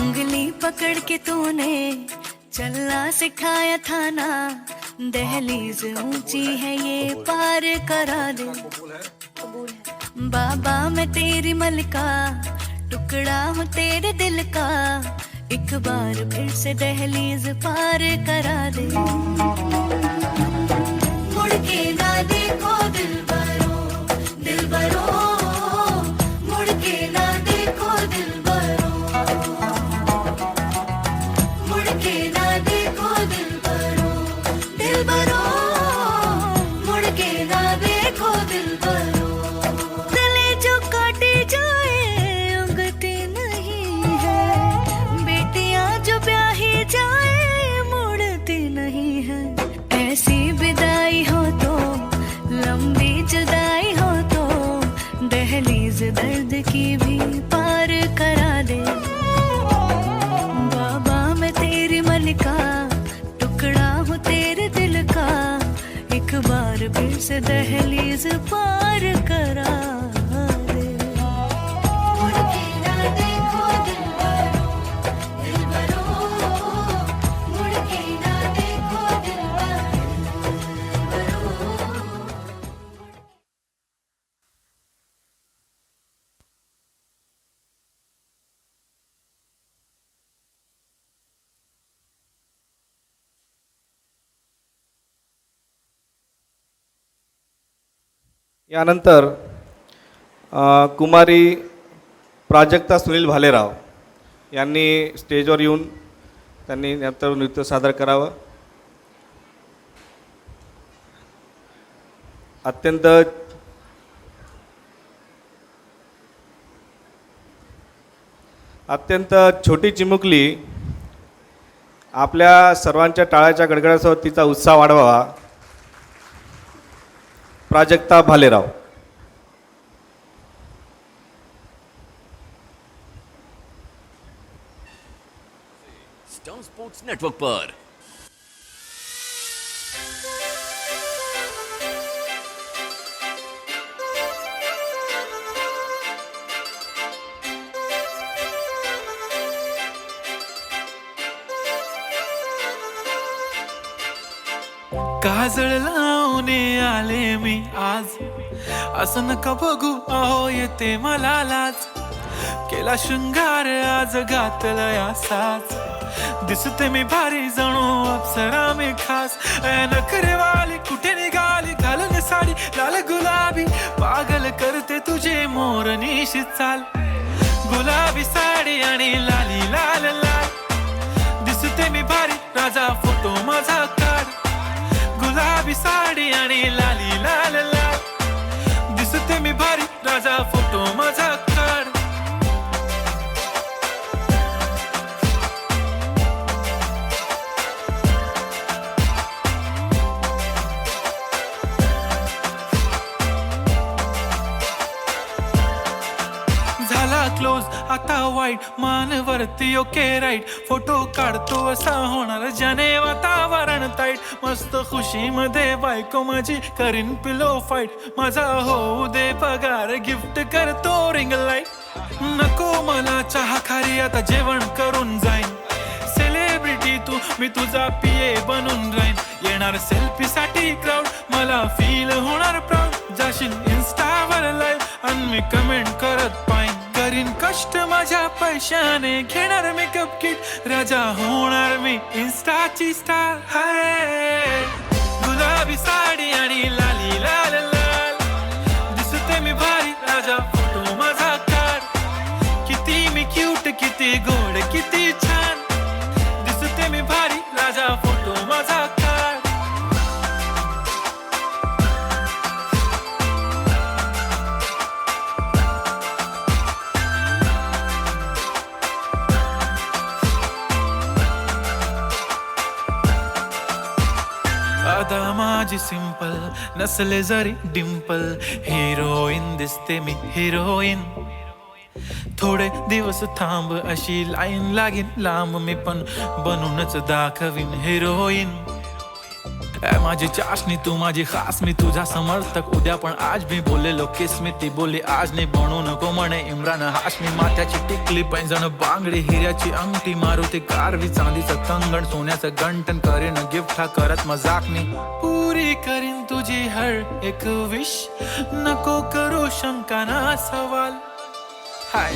उंगली पकड़ के तूने चलना सिखाया था ना, दहलीज ऊंची है ये पार करा दे। बाबा मैं तेरी मलका, टुकड़ा हूँ तेरे दिल का, एक बार फिर से दहलीज पार करा दे। मुड़ के ना देखो दिलबरो, दिलबरो, मुड़ के ना देखो दिलबरो, मुड़ के ना देखो दिलबरो, दिलबरो, मुड़ के ना देखो दिलबरो। गले जो काटे जाए उगते नहीं है, बेटियां जो ब्याही जाए मुड़ती नहीं है। ऐसी विदाई हो तो, लंबी जुदाई हो तो, दहलीज दर्द की भी पार करा दे। बाबा मैं तेरी मलका, टुकड़ा हूँ तेरे दिल का, एक बार फिर से दहलीज पार करा दे। मुड़ के ना देखो दिलबरो, दिलबरो, मुड़ के ना देखो दिलबरो। यानंतर कुमारी प्राजक्ता सुनील भालेराव यांनी स्टेजवर येऊन त्यांनी नृत्य सादर करावं। अत्यंत छोटी चिमुकली आपल्या सर्वांच्या टाळ्याच्या गडगडासोबत तिचा उत्साह वाढवावा। Prajakta Bhalerao. Star Sports Network पर काजळ लावणे आले मी आज, असं नका बघू अहो येते मला लाज। केला शृंगार आज घातला या साज, दिसते मी भारी जणू अप्सरा मी खास। नखरेवाली कुठे निघाली घालून साडी लाल गुलाबी, पागल करते तुझे मोरनीशी चाल। गुलाबी साडी आणि लाली लाल लाल, दिसते मी भारी राजा फोटो माझा काढ। गुलाबी साडी आणि लाली लाल लाल, दिसते मी भारी राजा फोटो माझा काढ। झाला क्लोज आता वाईट, मान वरती ओके राईट, फोटो काढतो असा होणार ज्याने वातावरण ताईट। मस्त खुशी मध्ये बायको माझी करीन पिलो फाईट, माझा होऊ दे पगार गिफ्ट करतो रिंग लाईट। नको मला चहा खारी आता जेवण करून जाईन, सेलिब्रिटी तू मी तुझा पिये बनून राहीन। येणार सेल्फी साठी क्राऊड मला फील होणार प्राऊड, जाशील इन्स्टावर लाईव्ह आणि मी कमेंट करत पाईन। करीन कष्ट माझ्या पैशाने घेणार मेकअप किट, राजा होणार मी इन्स्टाची स्टार। हाय गुलाबी साडी आणि लाली लाल लाल, दिसते मी भारी राजा फोटो माझा काढ। किती मी क्यूट किती गोड किती छान, दिसते मी भारी राजा फोटो माझा काढ। अदा माझी सिंपल नसले जरी डिंपल, हिरोईन दिसते मी हिरोईन। थोडे दिवस थांब अशी लाईन लागीन लांब, मी पण बनूनच दाखवीन हिरोईन। ए माझी चाशनी तू माझी खास, मी तुझा समर्थक उद्या पण आज मी बोललेलो किस मी, ती बोलली आज नाही बनू नको म्हणे इम्रान हाशमी. माथ्याची टिकली पैंजण बांगडी हिऱ्याची अंगठी, मारुती कारवी चांदीचं कंगण सोन्याचं गंटन, करीन गिफ्ट हा करत मजाक मी. पुरी करीन तुझी हर एक विश, नको करू शंका ना सवाल. हाय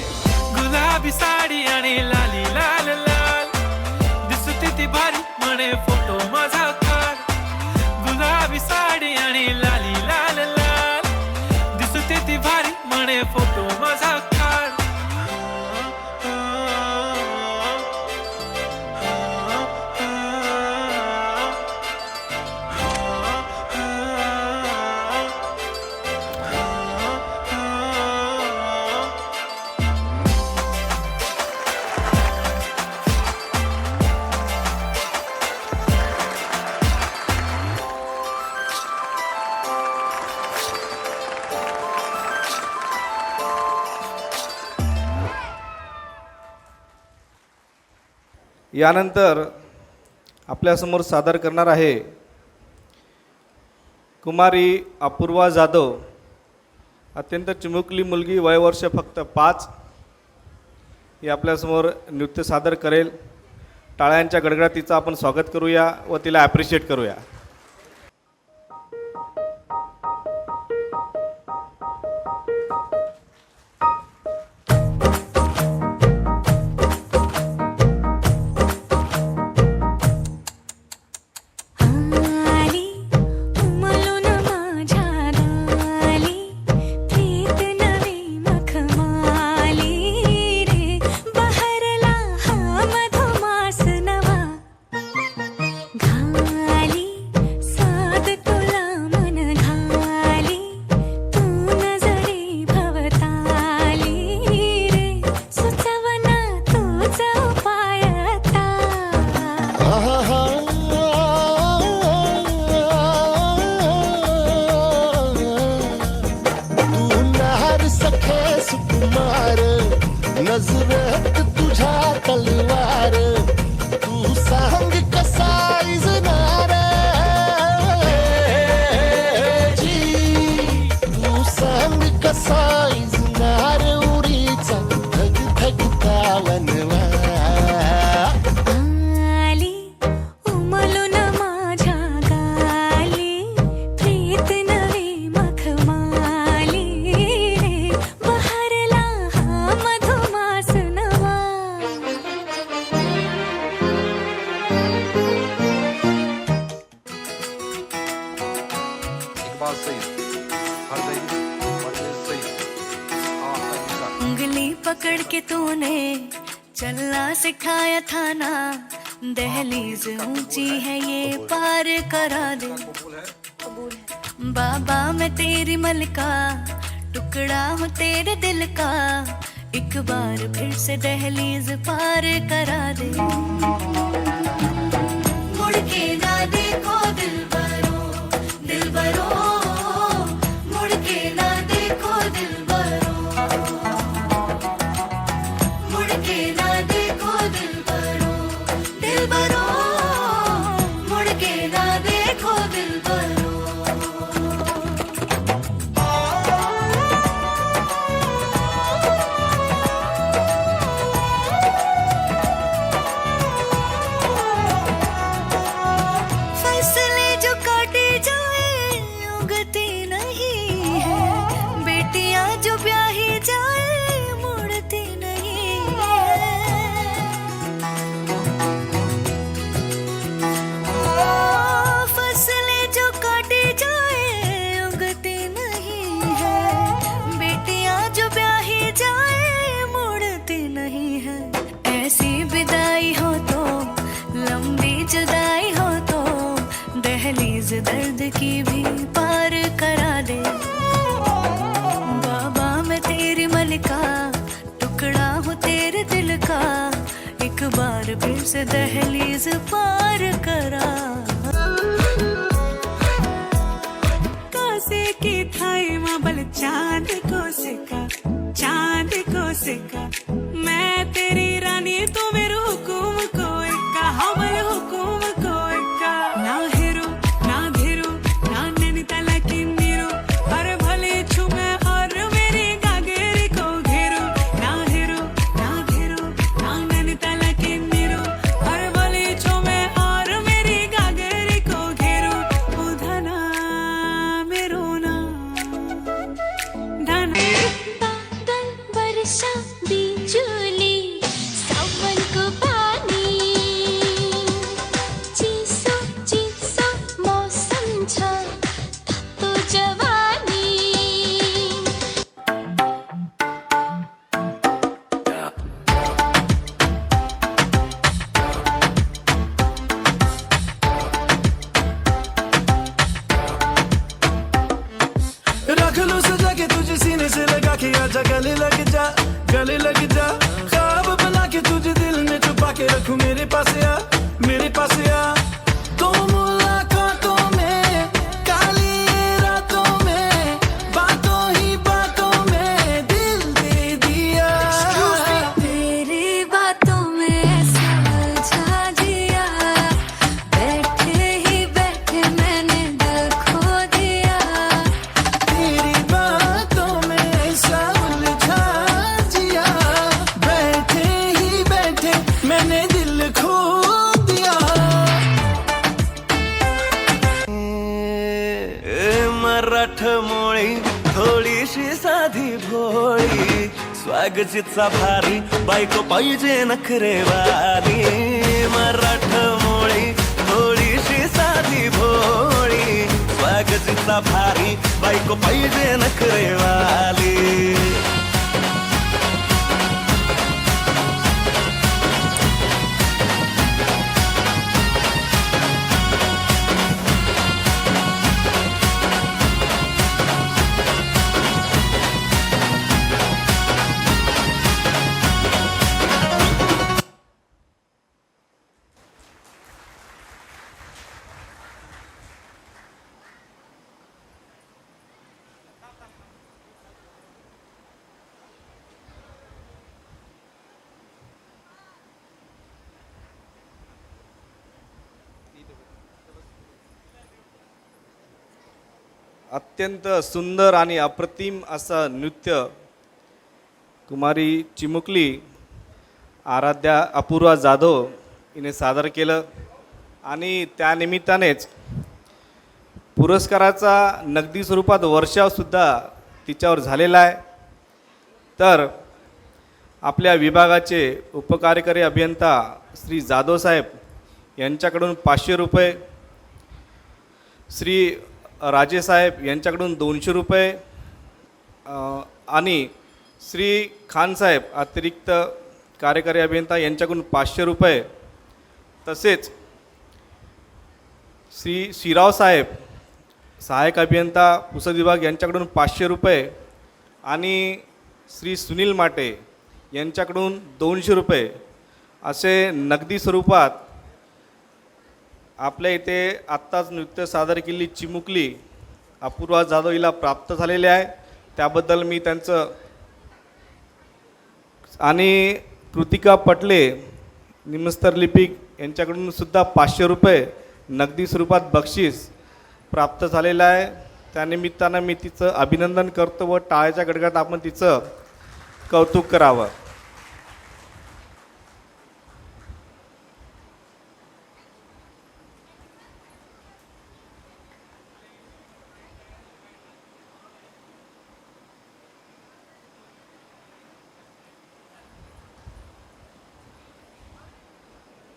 गुलाबी साडी आणि लाली लाल लाल, दिसते ती भारी म्हणे फोटो माझा काढ. गुलाबी साडी आणि लाली लाल लाल, दिसते ती भारी म्हणे फोटो माझा काढ. यानंतर आपल्यासमोर सादर करणार आहे कुमारी अपूर्वा जाधव. अत्यंत चिमुकली मुलगी, वयवर्ष फक्त 5. ही आपल्यासमोर नृत्य सादर करेल. टाळ्यांच्या गडगडातीचं आपण स्वागत करूया व तिला ॲप्रिशिएट करूया. नजरेत तुझ्या तलवार, तू सांग कसा इजनार जी, तू सांग कसा इजनार उरीचा धग धगता वनवा. उंगली पकड़ के तूने चलना सिखाया था ना, दहलीज ऊंची है ये पार करा दे. बाबा मैं तेरी मलका, टुकड़ा हूँ तेरे दिल का, एक बार फिर से दहलीज पार करा दे. मुड़ के ना देखो दिलबरो, दिलबरो, मुड़ के ना देखो दिलबरो, मुड़ के ना देखो दिलबरो, दिलबरो, मुड़ के ना देखो दिलबरो. फैसले जो काटे जाए उगती नहीं है, बेटियां जो ब्याही जाए मुड़ती नहीं है. फसलें जो काटी जाए उगती नहीं है, बेटियां जो ब्याही जाए मुड़ती नहीं है. ऐसी विदाई हो तो लंबी जुदाई हो तो दहलीज दर्द की भी पार करा दे. बाबा मैं तेरी मलिका, टुकड़ा हूँ तेरे दिल का, एक बार फिर से दहलीज पार करा. कोसे की थाई माबल चांद को सिका, चांद को सिका, मैं तेरी रानी तू मेरे हुकुम को इक्का, हमल हुकुम को इक्का. ना हिरो ना स्वागजीचा भारी बायको पाहिजे नखरेवाली मराठमोळी थोडीशी साधी भोळी स्वागजीचा भारी बायको पाहिजे नखरेवाली अत्यंत सुंदर आणि अप्रतिम असं नृत्य कुमारी चिमुकली आराध्या अपूर्वा जाधव हिने सादर केलं आणि त्यानिमित्तानेच पुरस्काराचा नगदी स्वरूपात वर्षावसुद्धा तिच्यावर झालेला आहे. तर आपल्या विभागाचे उपकार्यकारी अभियंता श्री जाधव साहेब यांच्याकडून 500 रुपये, श्री राजेसाहेब यांच्याकडून 200 रुपये आणि श्री खानसाहेब अतिरिक्त कार्यकारी अभियंता यांच्याकडून 500 रुपये, तसेच श्री श्रीराव साहेब सहाय्यक अभियंता पुसद विभाग यांच्याकडून 500 रुपये आणि श्री सुनील माटे यांच्याकडून 200 रुपये असे नगदी स्वरूपात आपल्या इथे आत्ताच नृत्य सादर केलेली चिमुकली अपूर्वा जाधव हिला प्राप्त झालेले आहे. त्याबद्दल मी त्यांचं आणि कृतिका पटले निमस्तर लिपिक यांच्याकडून सुद्धा 500 रुपये नगदी स्वरूपात बक्षीस प्राप्त झालेलं आहे. त्यानिमित्तानं मी तिचं अभिनंदन करतो व टाळ्याच्या गडगडात आपण तिचं कौतुक करावं.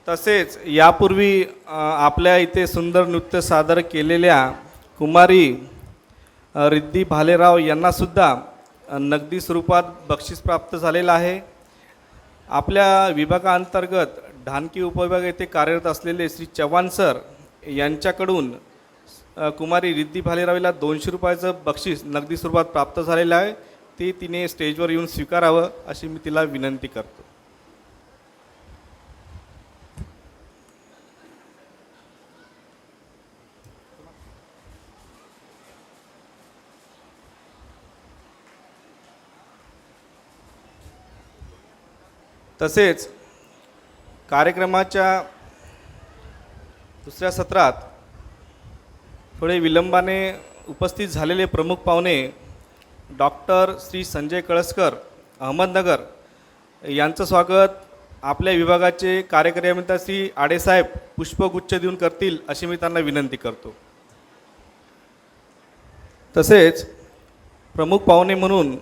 तसेच यापूर्वी आपल्या इथे सुंदर नृत्य सादर केलेल्या कुमारी रिद्धी भालेराव यांनासुद्धा नगदी स्वरूपात बक्षीस प्राप्त झालेलं आहे. आपल्या विभागाअंतर्गत ढानकी उपविभाग येथे कार्यरत असलेले श्री चव्हाण सर यांच्याकडून कुमारी रिद्धी भालेराव हिला 200 रुपयाचं बक्षीस नगदी स्वरूपात प्राप्त झालेलं आहे. ते तिने स्टेजवर येऊन स्वीकारावं अशी मी तिला विनंती करतो. तसेच कार्यक्रमाच्या दुसऱ्या सत्रात थोडे विलंबाने उपस्थित झालेले प्रमुख पाहुणे डॉक्टर श्री संजय कळसकर अहमदनगर यांचं स्वागत आपल्या विभागाचे कार्यकारी अभियंता श्री आडेसाहेब पुष्पगुच्छ देऊन करतील अशी मी त्यांना विनंती करतो. तसेच प्रमुख पाहुणे म्हणून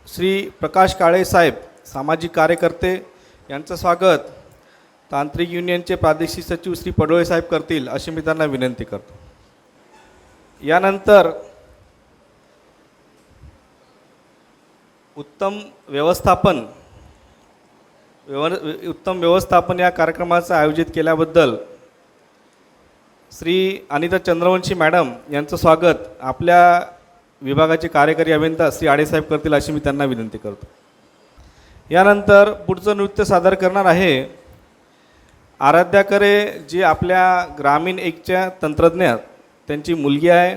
श्री प्रकाश काळे साहेब सामाजिक कार्यकर्ते यांचं स्वागत तांत्रिक युनियनचे प्रादेशिक सचिव श्री पडोळे साहेब करतील अशी मी त्यांना विनंती करतो. यानंतर उत्तम व्यवस्थापन या कार्यक्रमाचं आयोजित केल्याबद्दल श्री अनिता चंद्रवंशी मॅडम यांचं स्वागत आपल्या विभागाचे कार्यकारी अभियंता श्री आडेसाहेब करतील अशी मी त्यांना विनंती करतो. यानंतर पुढचं नृत्य सादर करणार आहे आराध्या करे, जी आपल्या ग्रामीण एकच्या तंत्रज्ञ त्यांची मुलगी आहे.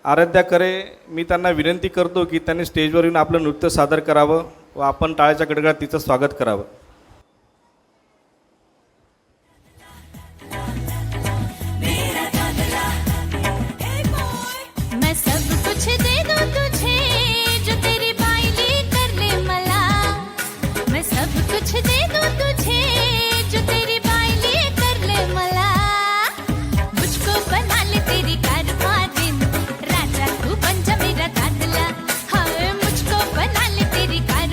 आराध्या करे, मी त्यांना विनंती करतो की त्यांनी स्टेजवर येऊन आपलं नृत्य सादर करावं व आपण टाळ्याच्या गडगडात तिचं स्वागत करावं. मैं सब कुछ दे दूं तुझे जो तेरी बाइली कर ले मला. मैं सब कुछ दे दूं तुझे जो तेरी बाइली कर ले मला. मुझको बना ले तेरी कारवारिन, राजा तू बन जा मेरा दादला. हाय मुझको बना ले तेरी कार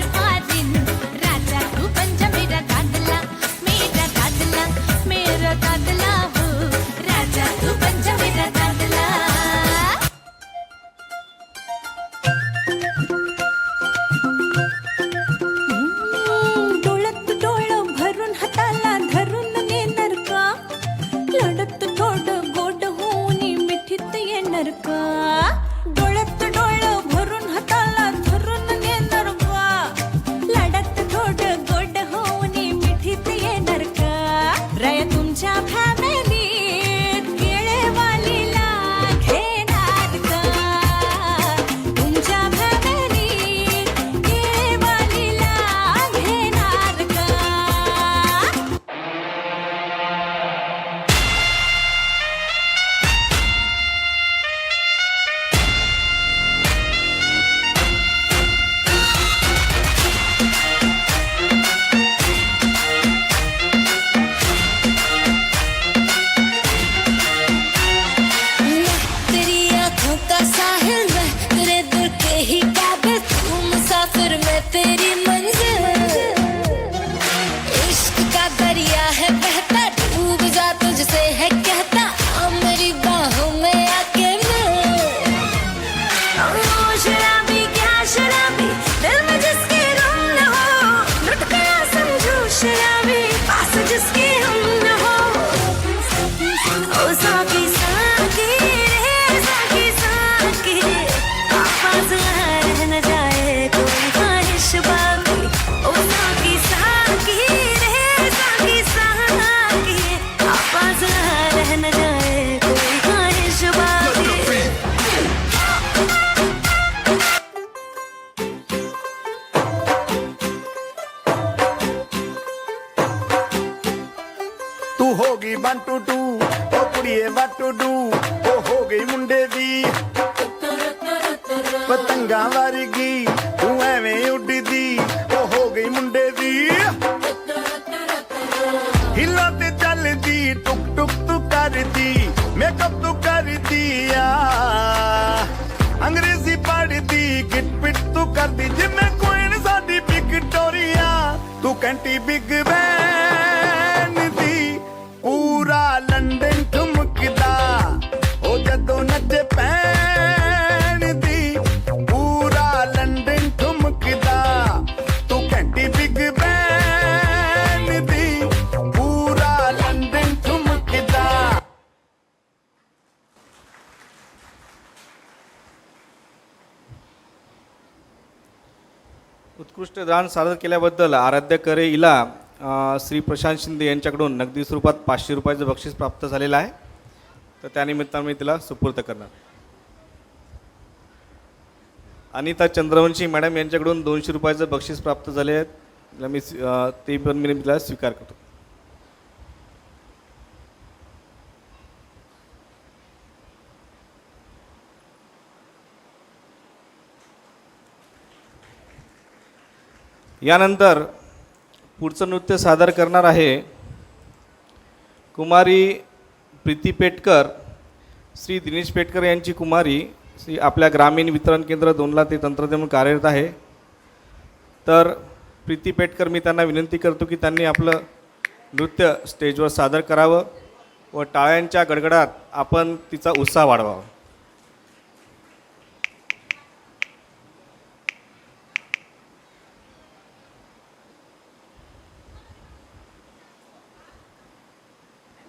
ਹੋ ਗਈ 1 2 2 ਉਹ ਕੁੜੀਏ what to do ਉਹ ਹੋ ਗਈ ਮੁੰਡੇ ਦੀ ਪਤੰਗਾਂ ਵਰਗੀ ਤੂੰ ਐਵੇਂ ਉੱਡਦੀ ਉਹ ਹੋ ਗਈ ਮੁੰਡੇ ਦੀ ਹਿੱਲਾਂ ਤੇ ਚੱਲਦੀ ਟੁਕ ਟੁਕ ਤੂੰ ਕਰਦੀ ਮੇਕਅਪ ਤੂੰ ਕਰਦੀ ਆ ਅੰਗਰੇਜ਼ੀ ਪੜ੍ਹਦੀ ਗਿਟ ਪਿਟ ਤੂੰ ਕਰਦੀ ਜਿਵੇਂ ਕੁਈਨ ਸਾਡੀ ਵਿਕਟੋਰੀਆ ਤੂੰ ਕੈਂਟੀ ਬਿਗ ਬੈਨ ਦੀ ਪੂਰਾ ਲੰਡਨ ਠੁਮਕਦਾ ਉਹ ਜਦੋਂ ਨੱਚੇ ਪੈਣ ਦੀ ਪੂਰਾ ਲੰਡਨ ਠੁਮਕਦਾ ਤੂੰ ਕੈਂਟੀ ਬਿਗ ਬੈਨ ਦੀ ਪੂਰਾ ਲੰਡਨ ਠੁਮਕਦਾ उत्कृष्ट गान सादर केल्याबद्दल आराध्य करे हिला श्री प्रशांत शिंदे यांच्याकडून नगदी स्वरूपात 500 रुपयाचं बक्षीस प्राप्त झालेलं आहे. तर त्यानिमित्तानं मी तिला सुपूर्द करणार. अनिता चंद्रवंशी मॅडम यांच्याकडून 200 रुपयाचं बक्षीस प्राप्त झाले आहे. तिला मी ते पण मी तिला स्वीकार करतो. यानंतर पुढचं नृत्य सादर करणार आहे कुमारी प्रीती पेटकर. श्री दिनेश पेटकर यांची कुमारी श्री आपल्या ग्रामीण वितरण केंद्र 2ला ते तंत्रज्ञ म्हणून कार्यरत आहे. तर प्रीती पेटकर मी त्यांना विनंती करतो की त्यांनी आपलं नृत्य स्टेजवर सादर करावं व टाळ्यांच्या गडगडात आपण तिचा उत्साह वाढवावा.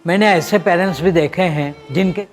मैंने ऐसे पेरेंट्स भी देखे हैं जिनके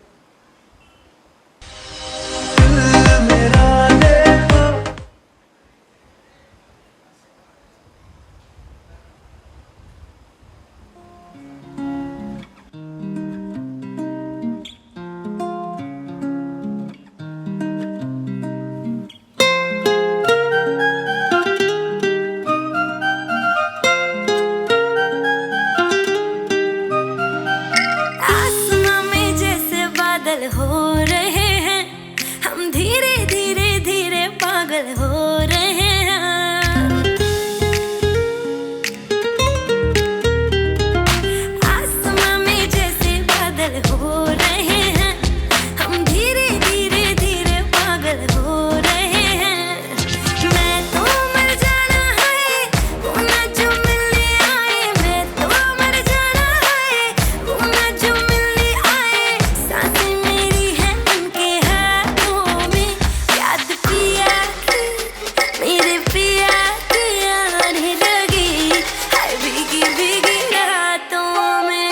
आसमां में जैसे बादल हो रहे हैं हम धीरे धीरे धीरे पागल हो रहे हैं आसमां में जैसे बादल हो रहे हैं हम धीरे धीरे धीरे पागल हो रहे हैं मैं तो मर जाना है वो ना जो मिलने आए मैं तो मर जाना है वो ना जो मिलने आए सांसें मेरी है उनके हाथों में याद पिया की मेरे पिया की आने लगी हाय भीगी भीगी रातों में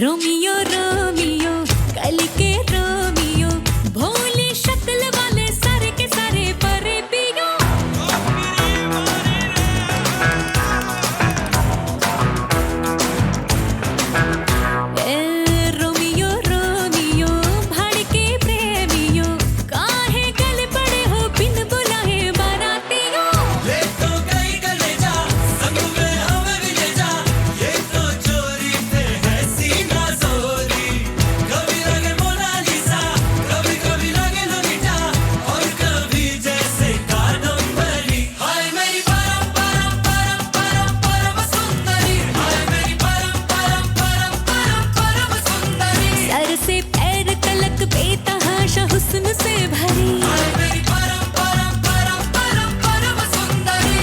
रोमियो रोमियो कल के रोमियो भोली शक्ल वाले सारे के सारे परे पियो रोमियो रोमियो भड़के प्रेमियो काहे गल पड़े हो बिन बुलाए बारातियों ले तो गई गले जा संग में हमें भी ले जा ये तो चोरी पे है सीना जोरी कभी लगे मोनालिसा कभी कभी लगे लोलिटा और कभी जैसे कादम्बरी हाय मेरी परम परम परम परम परम सुंदरी हाय मेरी परम परम परम परम परम सुंदरी सर से पैर तलक बेतहाशा हुस्न से भरी हाय मेरी परम परम परम परम परम सुंदरी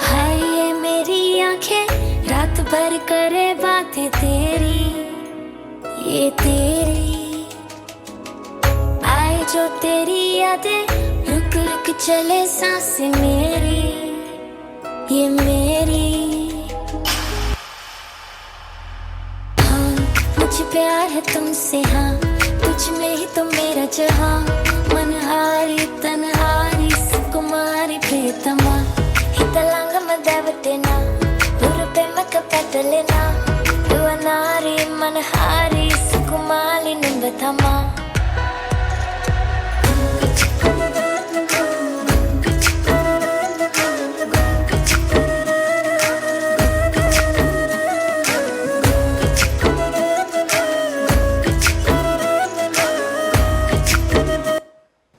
हाय ये मेरी आंखें रात भर करे बातें तेरी ये तेरी आए जो तेरी यादें रुक रुक चले सांसें मेरी ये मेरी, हाँ मुझे प्यार है तुमसे, हाँ तुझ में ही तो मेरा जहाँ, मनहारी तनहारी सुकुमारी प्रियतमा, हितलांग मदावतेना उरुपेमक पटलेना, युवनारी मनहारी सुकुमारी निंबथमा.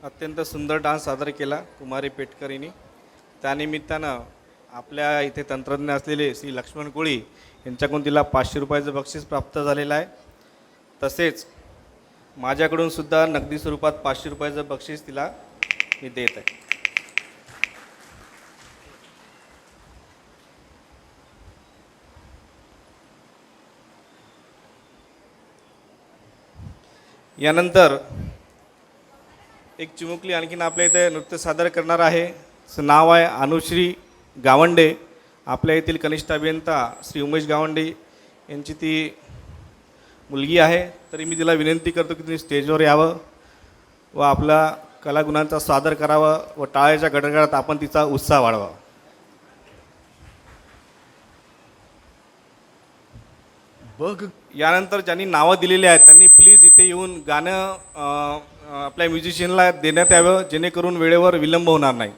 अत्यंत सुंदर डान्स सादर केला कुमारी पेटकरींनी. त्यानिमित्तानं आपल्या इथे तंत्रज्ञ असलेले श्री लक्ष्मण कोळी यांच्याकडून तिला 500 रुपयाचं बक्षीस प्राप्त झालेलं आहे. तसेच माझ्याकडून सुद्धा नगदी स्वरूपात 500 रुपयाचं बक्षीस तिला मी देत आहे. यानंतर एक चिमुकली आणखीन आपल्या इथे नृत्य सादर करणार आहे. असं नाव आहे अनुश्री गावंडे. आपल्या येथील कनिष्ठ अभियंता श्री उमेश गावंडे यांची ती मुलगी आहे. तरी मी तिला विनंती करतो की तिने स्टेजवर यावं व आपला कलागुणांचा सादर करावा व टाळ्याच्या गडगडाट आपण तिचा उत्साह वाढवा. बघ यानंतर ज्यांनी नावं दिलेली आहेत त्यांनी प्लीज इथे येऊन गाणं आपल्या म्युझिशियनला देण्यात यावं, जेणेकरून वेळेवर विलंब होणार नाही.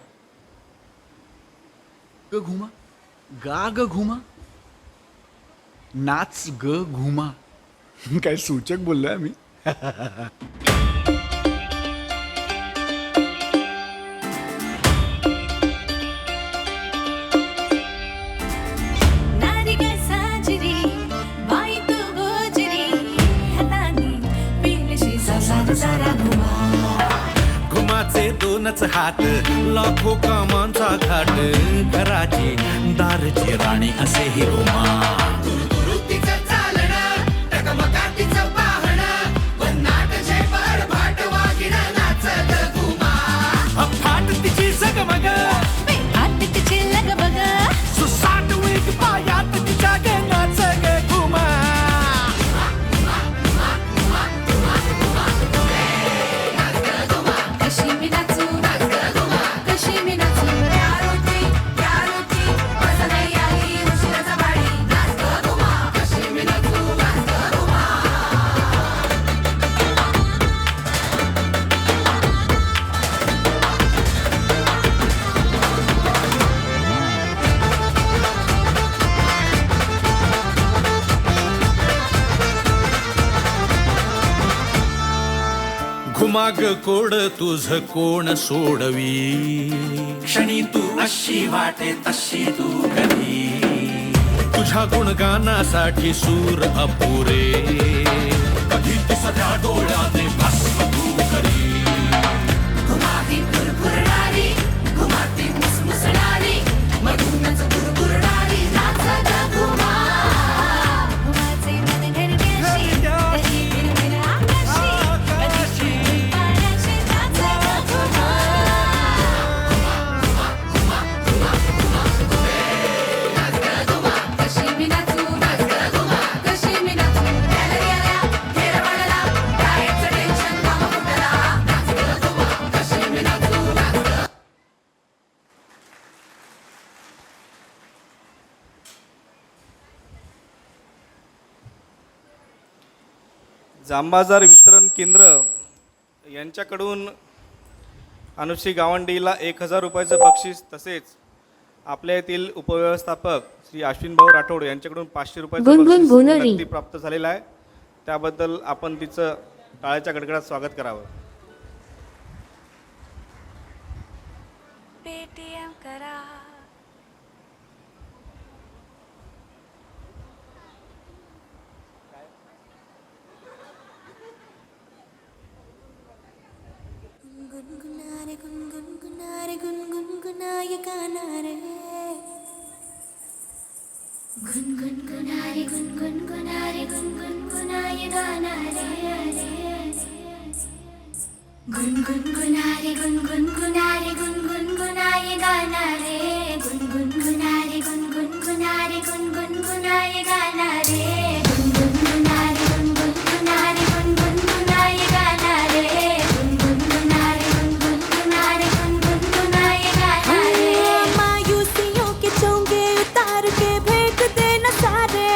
ग घुमा, गा ग घुमा, नाच ग घुमा. काय सूचक बोललोय मी. नारी ग साजरी बाई तू गोजरी, हातानी पिलशी सासार सारा घुमा. घुमाचे दोनच हात, लाखो कामांचा घाट, घराची दारची राणी असे ही घुमा. फाट तिची जगमग, आत तिची लगबग, सुसाट वेग पायात तिच्या गेंगाच ग घुमा. कशी मी नाचू, कशी मी नाचू, यारोती यारोती, माझा नाही आली उशिराचा बाळी. नाच ग घुमा, कशी मी नाचू, नाच ग घुमा. घुमाग कोड तुझ कोण सोडवी, क्षणी तू अशी वाटे तशी तू कधी. तुझ्या गुणगानासाठी सूर अपुरे, कधी ती सध्या डोळ्याने भस्म तू करी. घुमावी फुरफुरणारी, घुमाती मुसमुसणारी, मधूनच फुरफुरणारी, नाच ग घुमा. घुमाचे मन घरण्याशी, कधी विरविर आकाशी, कधी पाण्याशी, नाच ग घुमा. कशी मी नाचू, नाच ग घुमा, कशी मी नाचू, गॅलरी आल्या, खेळ वाढला, डाएटचं टेन्शन काम फुटला. नाच ग घुमा, कशी मी नाचू, नाच ग. जांबाजार वितरण केंद्र यांच्याकडून अनुश्री गावंडीला 1000 रुपयाचं बक्षीस, तसेच आपल्या येथील उपव्यवस्थापक श्री अश्विनभाऊ राठोड यांच्याकडून 500 रुपयाचं बक्षीस नगदी प्राप्त झालेलं आहे. त्याबद्दल आपण तिचं टाळ्याच्या गडगडात स्वागत करावं. पेटीएम करा. गुनगुना रे गुनगुना रे गुनगुना ये गाना रे. गुनगुना रे गुनगुना रे गुनगुना ये गाना रे. गुनगुना रे गुनगुना रे गुनगुना ये गाना रे. गुनगुना गुनगुना ये गाना रे गुनगुना रे गुनगुना रे गुनगुना ये गाना रे गुनगुना रे गुनगुना रे गुनगुना ये गाना रे मायूसियों के चोंगे उतार के फेंक देना सारे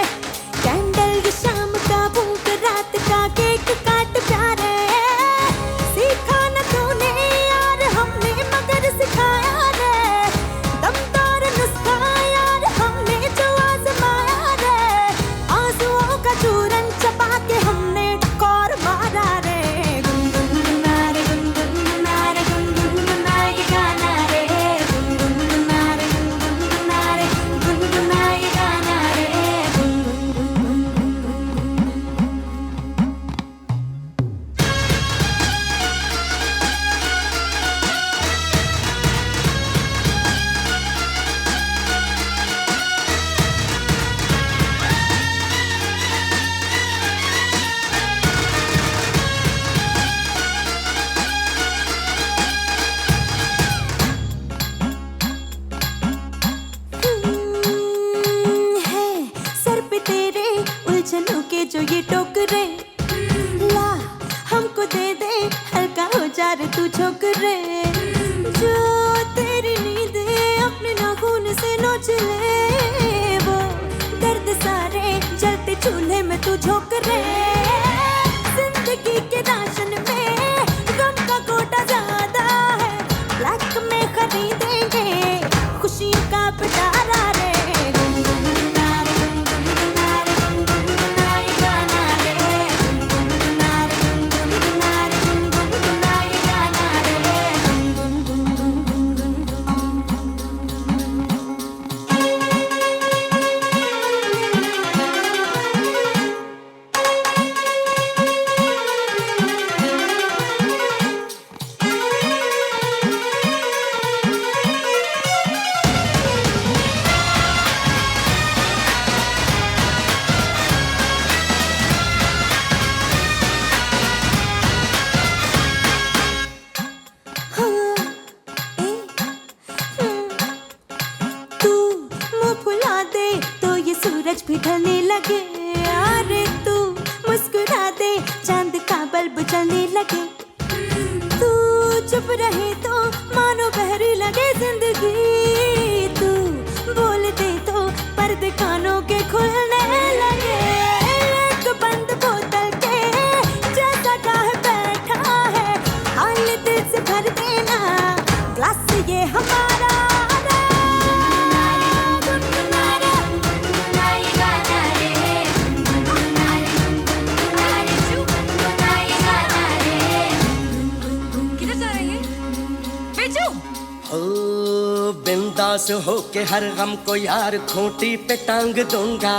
कैंडल ये शाम का भूख रात का केक काट प्यारे सीखा न तूने यार हमने मगर सिखाया रे दमदार नुस्खा यार हमने जो आजमाया रे आंसुओं का चूरन चबा के हमने टकोर मारा रे गुनगुना रे गुनगुना रे गुनगुना ये गाना रे गुनगुना रे गुनगुना रे गुनगुना ये गाना रे है सर पे तेरे उलझनों के जो ये टोकरे ला हमको दे दे हल्का हो जा रे तू छोकरे जो तेरी नींद अपने नाखून से नोच ले वो दर्द सारे जलते चूल्हे में तू झोंक रे जिंदगी के राशन में गम का कोटा ज्यादा है ब्लैक में खरीदेंगे खुशियों का पिटारा रे गुनगुना रे गुनगुना रे गुनगुना ये गाना रे गुनगुना रे गुनगुना रे गुनगुना ये गाना रे गुनगुना तू मुंह फुला दे तो ये सूरज भी ढलने लगे अरे तू मुस्कुरा दे चांद का बल्ब जलने लगे तू चुप रहे तो मानो बहरी लगे जिंदगी तू बोल दे तो पर्दे कानों के खुलने लगे एक बंद बोतल के जैसा काहे बैठा है हाल दिल से भर देना ग्लास ये हमारा रे गुनगुना रे गुनगुना ये गाना रे गुनगुना रे गुनगुना रे गुनगुना ये गाना रे किधर जा रही है बेचू ओ बिंदास हो के हर गम को यार खूंटी पे टांग दूंगा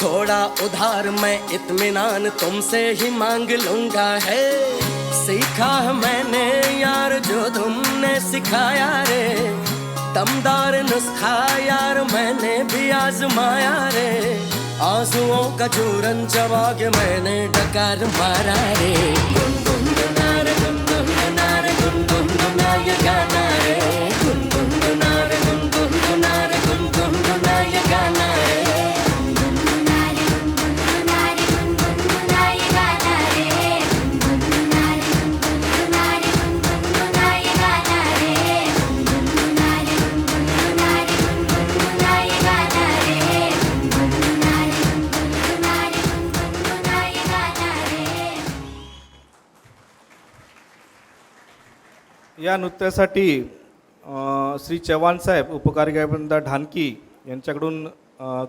थोड़ा उधार मैं इत्मीनान तुमसे ही मांग लूंगा है सीखा है मैंने यार जो तुमने सिखाया रे दमदार नुस्खा यार मैंने भी आजमाया रे आंसुओं का चूरन चबा के मैंने डकार मारा रे गुनगुना रे गुनगुना रे गुनगुना ये गाना रे गुनगुना रे गुनगुना रे गुनगुना ये गाना रे गुनगुना रे गुनगुना रे गुनगुना ये गाना रे गुनगुना रे गुनगुना रे गुनगुना ये गाना रे गुनगुना रे गुनगुना रे गुनगुना ये गाना रे गुनगुना रे गुनगुना रे गुनगुना ये गाना रे या नृत्यासाठी श्री चव्हाण साहेब उपकारी गायकवंत ढानकी यांच्याकडून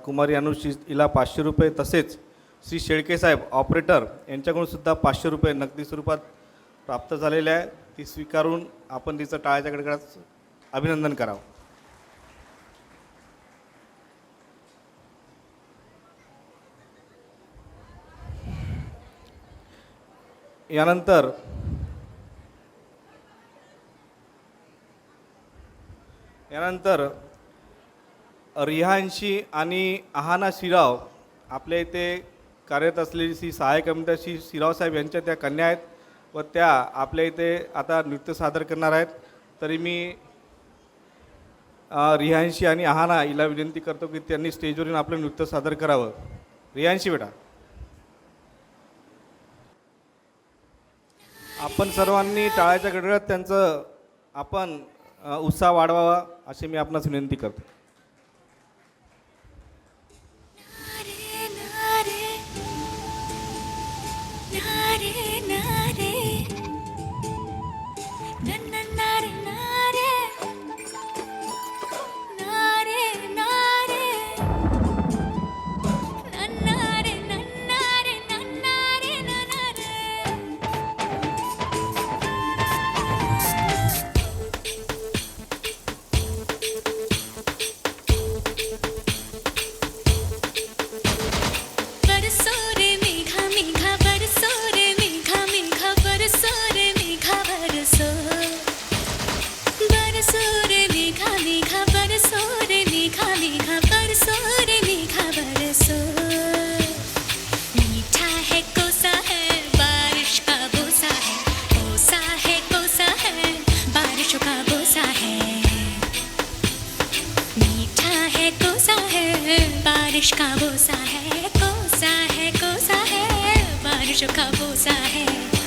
कुमारी अनुश्री हिला 500 रुपये तसेच श्री शेळके साहेब ऑपरेटर यांच्याकडून सुद्धा 500 रुपये नगदी स्वरूपात प्राप्त झालेले आहे ती स्वीकारून आपण तिचं टाळ्याच्या गडगडात अभिनंदन करावं. यानंतर रिहान्शी आणि आहाना शिराव आपल्या इथे कार्यरत असलेली श्री सहाय्यक अभिनेता श्री शिराव साहेब यांच्या त्या कन्या आहेत व त्या आपल्या इथे आता नृत्य सादर करणार आहेत. तरी मी रियांशी आणि आहाना हिला विनंती करतो की त्यांनी स्टेजवरून आपलं नृत्य सादर करावं. रियांशी बेटा, आपण सर्वांनी टाळ्याच्या गडगडात त्यांचं आपण उत्साह वाढवावा अशी मी आपणास विनंती करतो. नारे नारे नारे नारे नारे नारे नारे नन्नारे नन्नारे नन्नारे नन्नारे बरसो रे मेघा मेघा बरसो रे मेघा मेघा बरसो रे मेघा बरसो बरसो रे मेघा मेघा बरसो रे मेघा मेघा बरसो रे मेघा बरसो मीठा है कोसा है बारिश का बोसा है कोसा है कोसा है बारिशों का बोसा है मीठा है कोसा है बारिश का बोसा है कोसा है कोसा है बारिशों का बोसा है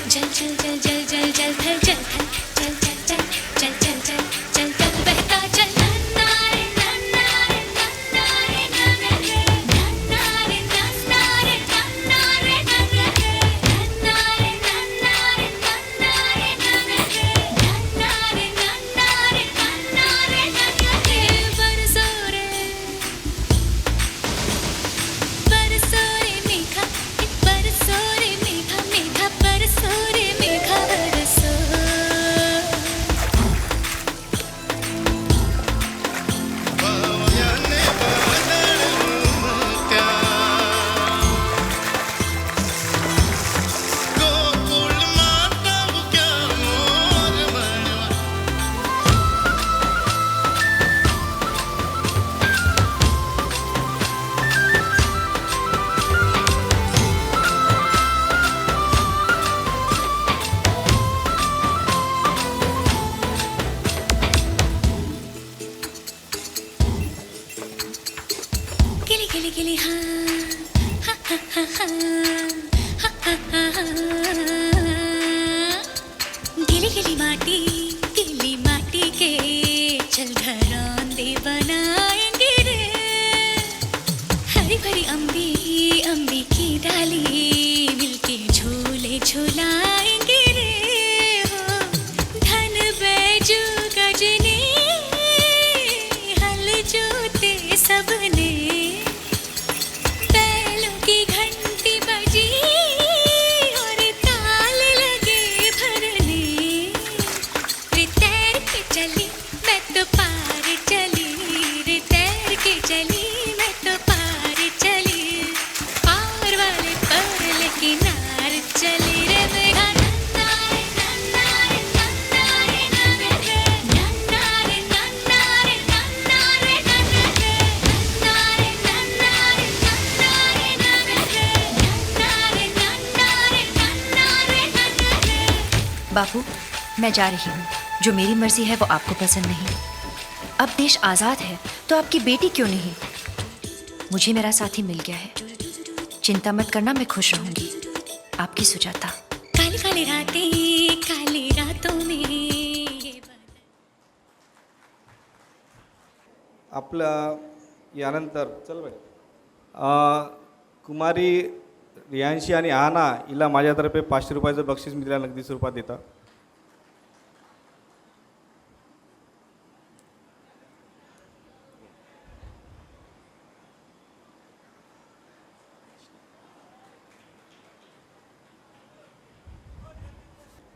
जल जल जल जल जल जल थल जल थल चल चल चल चल चल चल चल चल बहता चल नन्नारे नन्नारे नन्नारे नन्नारे नन्नारे नन्नारे नन्नारे नन्नारे नन्नारे नन्नारे नन्नारे नन्नारे नन्नारे नन्नारे नन्नारे नन्नारे बरसो रे मेघा बरसो रे मेघा मेघा बरसो रे मेघा बरसो गिली गिली गिली हाँ हा हा हा हा हा हा हा गिली गिली माटी के चल घरौंदे बनाएंगे रे हरी भरी अम्बी अम्बी की डाली मिलके झूले झूलाएंगे रे हो धन बैजू गजनी हल जोते सबने बैलों की घंटी बजी और ताल लगे भरने रे तैर के चली मैं तो पार चली रे तैर के चली मैं तो पार चली पार वाले पर किनार चली रे मेघा नन्नारे नन्नारे नन्नारे नन्नारे नन्नारे नन्नारे नन्नारे नन्नारे नन्नारे नन्नारे नन्नारे नन्नारे नन्नारे नन्नारे नन्नारे। बापू, मैं जा रही हूँ. जो मेरी मर्जी है वो आपको पसंद नहीं. अब देश आज़ाद है तो आपकी बेटी क्यों नहीं? मुझे मेरा साथी मिल गया है. चिंता मत करना, मैं खुश रहूंगी. आपकी सुजाता. काली काली रातों में ये आपलं यानंतर चल बाई कुमारी रियांशी आणि आहाना हिला माझ्यातर्फे 500 रुपयाचं बक्षीस मी तिला नगदी स्वरूपात देता.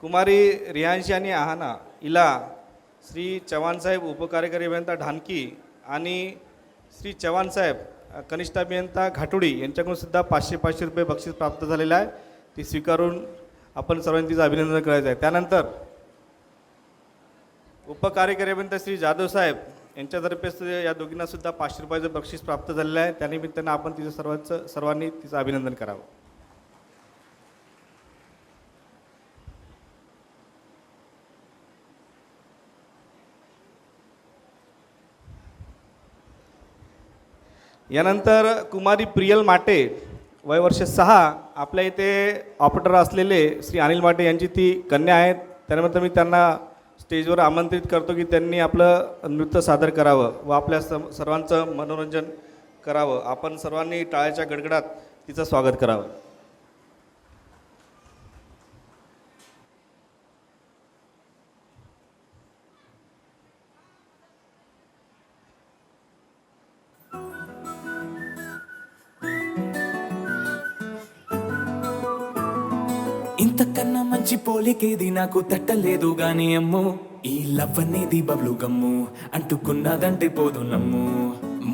कुमारी रियांशी आणि आहाना हिला श्री चव्हाणसाहेब उपकार्यकारी अभियंता ढानकी आणि श्री चव्हाणसाहेब कनिष्ठ अभियंता घाटुडी यांच्याकडून सुद्धा 500 रुपये बक्षीस प्राप्त झालेलं आहे. ती स्वीकारून आपण सर्वांनी तिचं अभिनंदन करायचं आहे. त्यानंतर उपकार्यकारी अभियंता श्री जाधव साहेब यांच्यातर्फे या दोघींना सुद्धा 500 रुपयाचं बक्षीस प्राप्त झालेलं आहे. त्यानिमित्तानं आपण तिचं सर्वांनी तिचं अभिनंदन करावं. यानंतर कुमारी प्रियल माटे वय वर्ष 6 आपल्या इथे ऑपरेटर असलेले श्री अनिल माटे यांची ती कन्या आहेत. त्यानिमित्त मी त्यांना स्टेजवर आमंत्रित करतो की त्यांनी आपलं नृत्य सादर करावं व आपल्या सर्वांचं मनोरंजन करावं. आपण सर्वांनी टाळ्याच्या गडगडात तिचं स्वागत करावं. ఇంతకన్నా మంచి పోలికేది నాకు తట్టలేదు గాని అమ్మో, ఈ లవ్ అనేది బబ్లు గమ్ము అంటుకున్నదంటే పోదు నమ్ము.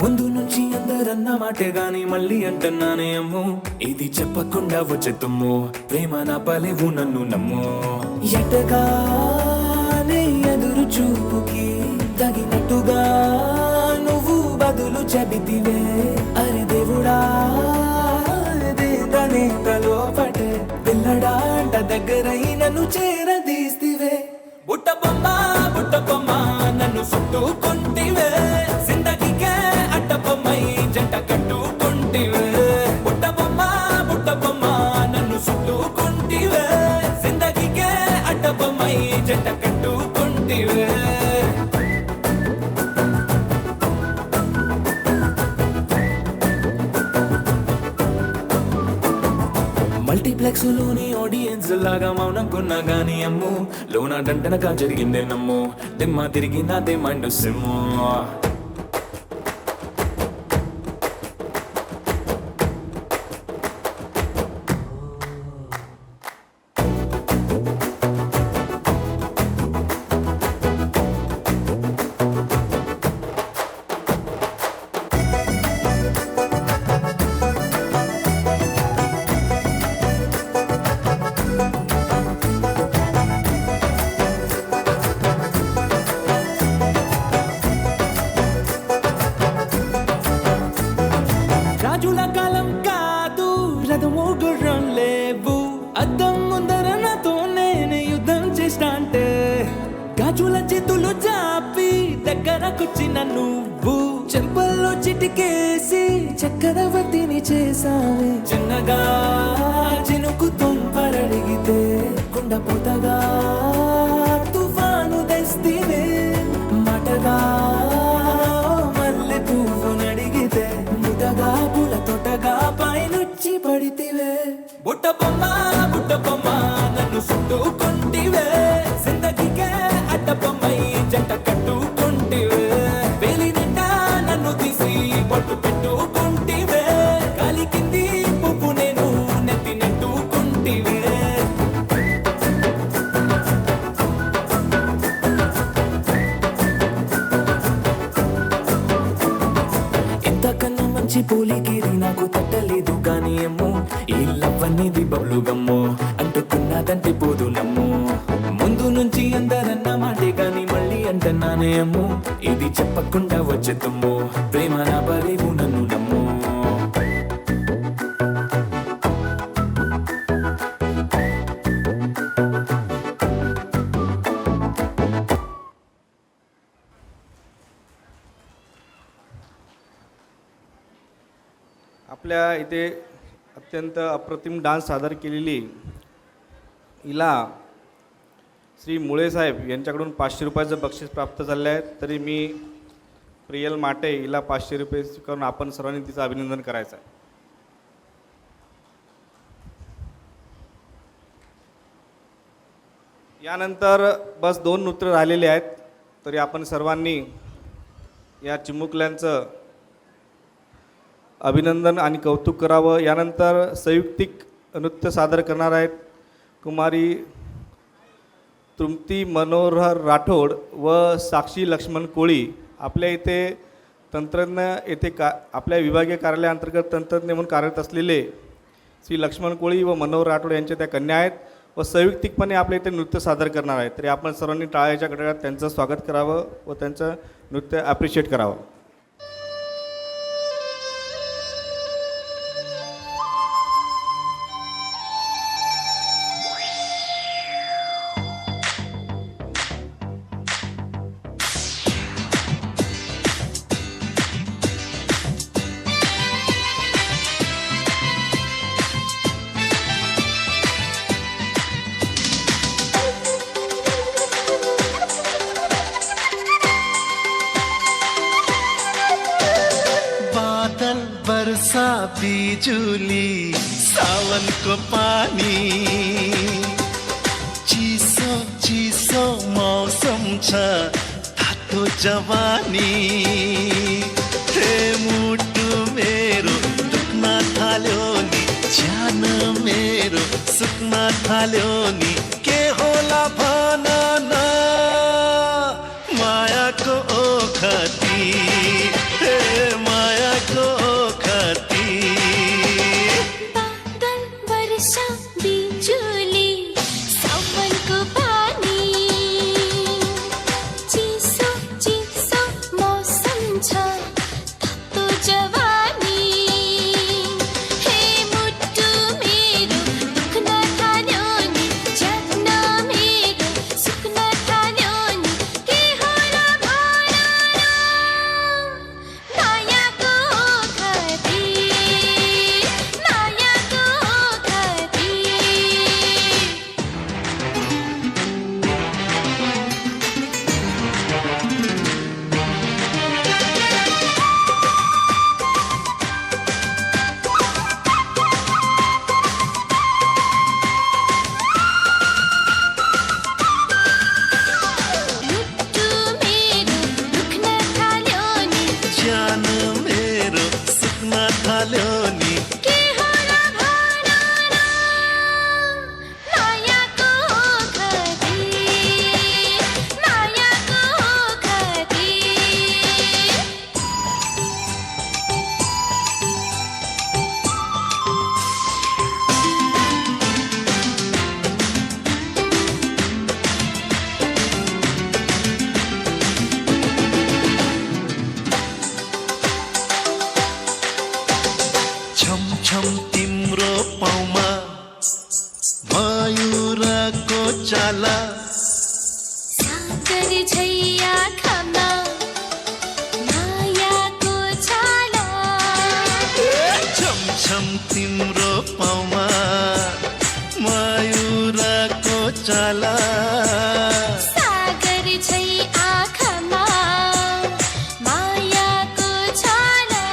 ముందు నుంచి అందరన్న మాటే గాని మళ్ళీ అంటున్నానే అమ్ము, ఇది చెప్పకుండా వచ్చే తుమ్ము ప్రేమ నా పలేవు నన్ను నమ్ము. ఎటగానే ఎదురు చూపుకి తగినట్టుగా నువ్వు బదులు చెబితివే. అరే దేవుడా దేంతలో పటే పిల్లడాంట దగ్గరై నన్ను చేరదీస్తివే. బుట్ట బొమ్మ నన్ను చుట్టుకుంటివే. జిందగీకే అట్ట బొమ్మై జంట కట్టుకుంటివే. బుట్ట బొమ్మ నన్ను చుట్టుకుంటివే. జిందగీకే అట్ట బొమ్మై జంట కట్టుకుంటివే. మల్టీప్లెక్స్ లోని ఆడియన్స్ లాగా మౌనం కొన్నా గానీ అమ్ము, లోన దండనగా జరిగిందే నమ్ము, దిమ్మ తిరిగి నాదే మైండ్ సిమ్ము. రాజుల కాలం కాదు, రథము గుర్రం లేవు, అద్దం ముందర నాతో నేను యుద్ధం చేస్తా అంటే గాజుల చేతులు చాపి దగ్గరకొచ్చిన నువ్వు చెంపల్లో చిటికేసి చక్రవర్తిని చేసావే. చిన్నగా చినుకు తుంపరడిగితే కుండపోతగా తుఫాను తెస్తివే. మాటగా మల్లె పువ్వు నడిగితే ముదగా పూల తోటగా పైనుచ్చి పడితివే. బుట్ట బొమ్మ నన్ను చుట్టుకుంటివే. జిందగీకే అట్ట బొమ్మై జంట కట్టుకుంటివే. వేలి నిండా నన్ను తీసి పట్టు పెట్టుకుంటివే. కాలి కింది పువ్వు నేను నెత్తి నెట్టుకుంటివే. ఇంతకన్నా మంచి పోలికేది నాకు తట్టలేదు గానీ అమ్ము, ఈ లవ్ అనేది బబ్లు గమ్ము అంటుకున్నదంటే పోదు నమ్ము. ముందు నుంచి అందరన్న మాటే గాని మళ్ళీ అంటున్నానే అమ్ము, ఇది చెప్పకుండా వచ్చే తుమ్ము ప్రేమ నా పలేవు నన్ను నమ్ము. आपल्या इथे अत्यंत अप्रतिम डान्स सादर केलेली हिला श्री मुळे साहेब यांच्याकडून 500 रुपयाचं बक्षीस प्राप्त झाले आहे. तरी मी प्रियल माटे हिला 500 रुपये स्वीकारून आपण सर्वांनी तिचं अभिनंदन करायचं आहे. यानंतर बस 2 नृत्य राहिलेले आहेत. तरी आपण सर्वांनी या चिमुकल्यांचं अभिनंदन आणि कौतुक करावं. यानंतर संयुक्तिक नृत्य सादर करणार आहेत कुमारी तृप्ती मनोहर राठोड व साक्षी लक्ष्मण कोळी. आपल्या इथे तंत्रज्ञ येथे आपल्या विभागीय कार्यालयाअंतर्गत तंत्रज्ञ म्हणून कार्यरत असलेले श्री लक्ष्मण कोळी व मनोहर राठोड यांच्या त्या कन्या आहेत व संयुक्तिकपणे आपल्या इथे नृत्य सादर करणार आहेत. तरी आपण सर्वांनी टाळ्याच्या गडगडात त्यांचं स्वागत करावं व त्यांचं नृत्य ॲप्रिशिएट करावं. बिजुली सावन को पानी चिसो चिसो मौसम छ तातो जवानी हे मुटु मेरो दुख्न थाल्यो नि ज्यान मेरो सुक्न थाल्यो नि के होला भन न मायाको ओखती हे मायाको ओखती बादल वर्षा बिजुली सावनको पानी चिसो चिसो मौसम छ तातो जवानी हे मुटु मेरो दुख्न थाल्यो नि ज्यान मेरो सुक्न थाल्यो नि के होला भन न मायाको ओखती मायाको ओखती मुटु मेरो दुख्न थाल्यो नि ज्यान मेरो सुक्न थाल्यो नि के होला भन न मायाको ओखती मायाको ओखती छम छम तिम्रो पाउमा मयूरको चाला सागर छैया खामा मायाको छाला छम छम तिम्रो पाउमा मयूरको चाला सागर छै आँखामा मायाको छाला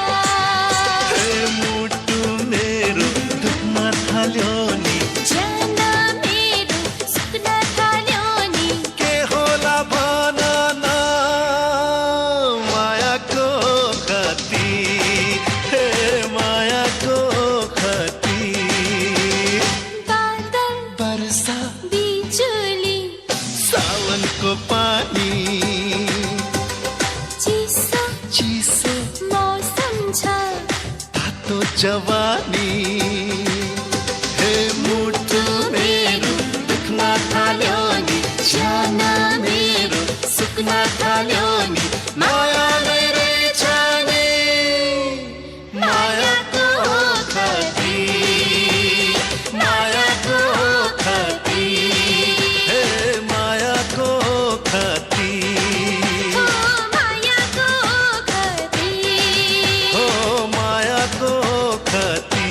हे मुटु मेरो दुख्न थाल्यो नि ज्यान मेरो सुक्न थाल्यो नि के होला भन न मायाको खती हे मायाको खती बादल वर्षा बिजुली सावनको पानी चिसो चिसो मौसम छ तातो जवानी हे मुटु मेरो दुख्न थाल्यो नि ज्यान मेरो सुक्न थाल्यो नि माया नै रहेछ नि मायाको ओखती मायाको ओखती हे मायाको ओखती हो मायाको ओखती हो मायाको ओखती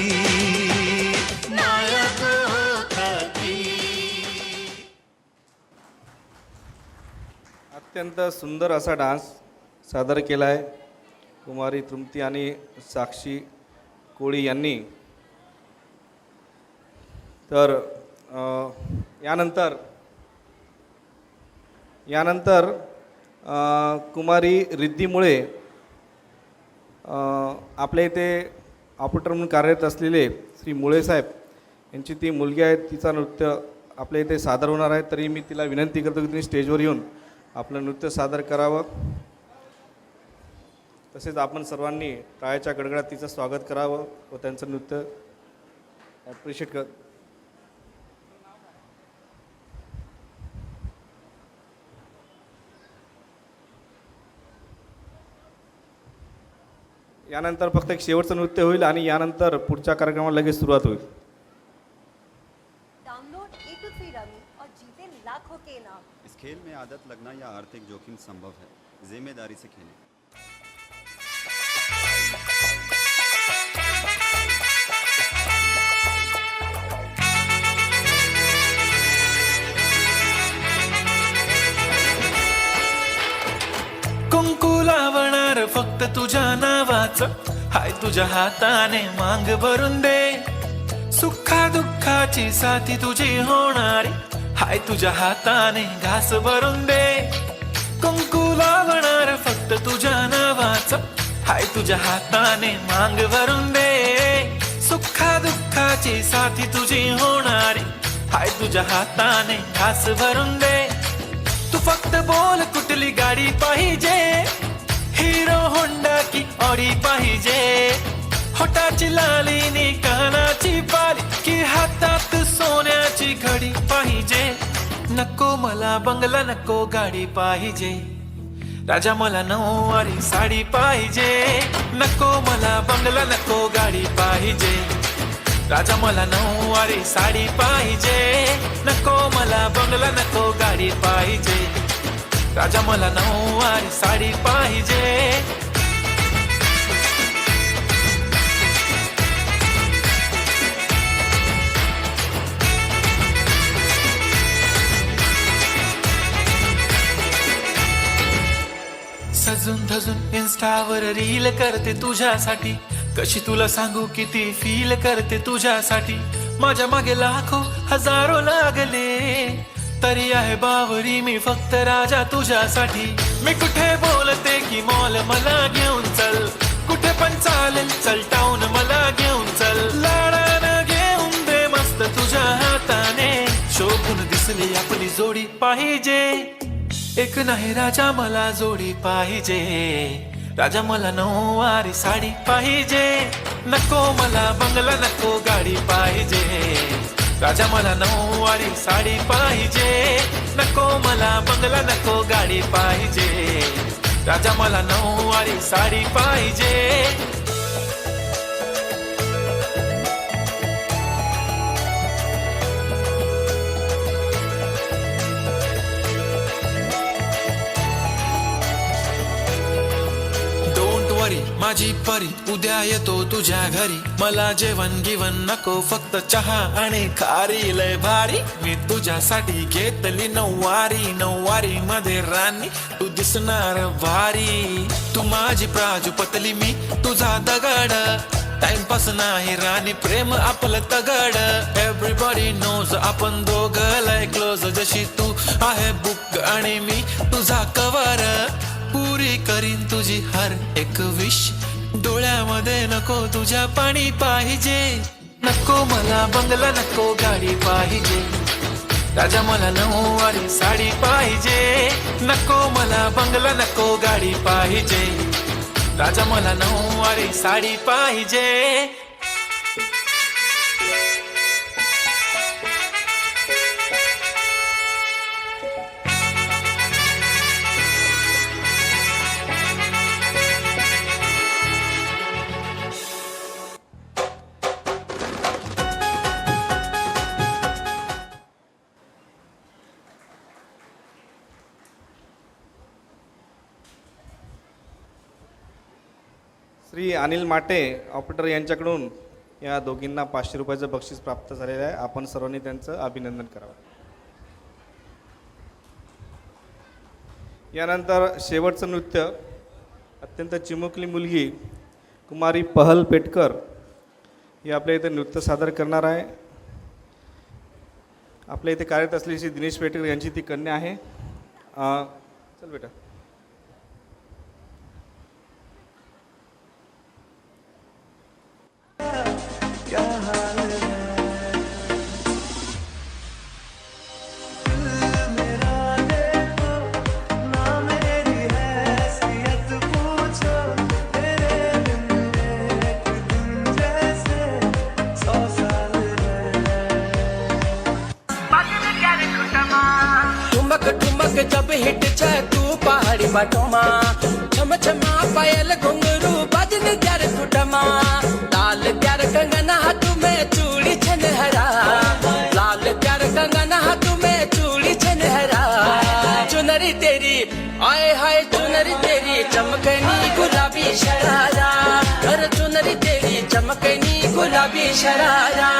मायाको ओखती अत्यंत सुंदर असा डान्स सादर केला आहे कुमारी तृप्ती आणि साक्षी कोळी यांनी. तर यानंतर कुमारी रिद्धी मुळे आपल्या इथे ऑपरेटर म्हणून कार्यरत असलेले श्री मुळे साहेब यांची ती मुलगी आहे. तिचा नृत्य आपल्या इथे सादर होणार आहे. तरी मी तिला विनंती करतो की तिने स्टेजवर येऊन आपलं नृत्य सादर करावं. तसेच आपण सर्वांनी टाळ्याच्या गडगडात तिचं स्वागत करावं व त्यांचं नृत्य ॲप्रिशिएट कर. यानंतर फक्त एक शेवटचं नृत्य होईल आणि यानंतर पुढच्या कार्यक्रमाला लगेच सुरुवात होईल. डाउनलोड A23 रमी और जीते लाखों के इनाम. इस खेल में आदत लगना या आर्थिक जोखिम संभव है. जिम्मेदारी से खेलें. कुंकू लावणार फक्त तुझ्या नावाचं, हाय तुझ्या हाताने मांग भरून दे, सुखा दुःखाची साथी तुझी होणारी, हाय तुझ्या हाताने घास भरून दे, कुंकू लावणार फक्त तुझ्या नावाचं, हाय तुझ्या हाताने मांग भरून दे, सुखा दुःखाची साथी तुझी होणारी, हाय तुझ्या हाताने घास भरून दे. तू फक्त बोल कुठली गाडी पाहिजे, हिरो होंडा की ऑडी पाहिजे, होटाची लालीनी कानाची बाली की हातात सोन्याची घडी पाहिजे. नको मला बंगला नको गाडी पाहिजे, राजा मला नऊवारी साडी पाहिजे. नको मला बंगला नको गाडी पाहिजे, राजा मला नऊवारी साडी पाहिजे. नको मला बंगला नको गाडी पाहिजे, राजा मला नऊवारी साडी पाहिजे. सजून धजून इन्स्टावर रील करते तुझ्यासाठी, कशी तुला सांगू किती फील करते तुझ्यासाठी. माझ्या मागे लाखो हजारो लागले, तरी आहे बावरी मी फक्त राजा तुझ्यासाठी. मी कुठे बोलते की मॉल मला घेऊन चल, कुठे पण चालेल चल टाऊन मला घेऊन चल. लाडानं घेऊन दे मस्त तुझ्या हाताने, शोभून दिसली आपली जोडी पाहिजे. एक नाही राजा मला जोडी पाहिजे, राजा मला नऊवारी साडी पाहिजे. नको मला बंगला नको गाडी पाहिजे, राजा मला नऊवारी साडी पाहिजे. नको मला बंगला नको गाडी पाहिजे, राजा मला नऊवारी साडी पाहिजे. माझी परी उद्या येतो तुझ्या घरी, मला जेवण गिवण नको फक्त चहा आणि खारी. लय भारी मी तुझ्यासाठी घेतली नऊवारी, नऊवारी मध्ये राणी तू दिसणार भारी. तू माझी प्राजूपतली मी तुझा दगड, टाइमपास नाही राणी प्रेम आपलं तगड. एव्हरीबडी नोज आपण दोघं लय क्लोज, जशी तू आहे बुक आणि मी तुझा कवर. पुरी करीन तुझी हर एक विश, डोळ्यामध्ये नको तुझ्या पाणी पाहिजे. नको मला बंगला नको गाडी पाहिजे, राजा मला नऊवारी साडी पाहिजे. नको मला बंगला नको गाडी पाहिजे, राजा मला नऊवारी साडी पाहिजे. श्री अनिल माटे ऑपरेटर यांच्याकडून या दोघींना 500 रुपयाचं बक्षीस प्राप्त झालेलं आहे. आपण सर्वांनी त्यांचं अभिनंदन करावं. यानंतर शेवटचं नृत्य अत्यंत चिमुकली मुलगी कुमारी पहल पेटकर ही आपल्या इथे नृत्य सादर करणार आहे. आपल्या इथे कार्यरत असलेली श्री दिनेश पेटकर यांची ती कन्या आहे. चल बेटा. जब हिट जाए तू पहाड़ी बाटोमा, छम छमा पायल घुंघरू बजन त्यार कुटमा. लाल प्यार कंगना हाथ में चूड़ी छनहरा, लाल प्यार कंगना हाथ में चूड़ी छनहरा. चुनरी तेरी आए हाय चुनरी तेरी चमकनी गुलाबी शरारा, अरे चुनरी तेरी चमकनी गुलाबी शरारा.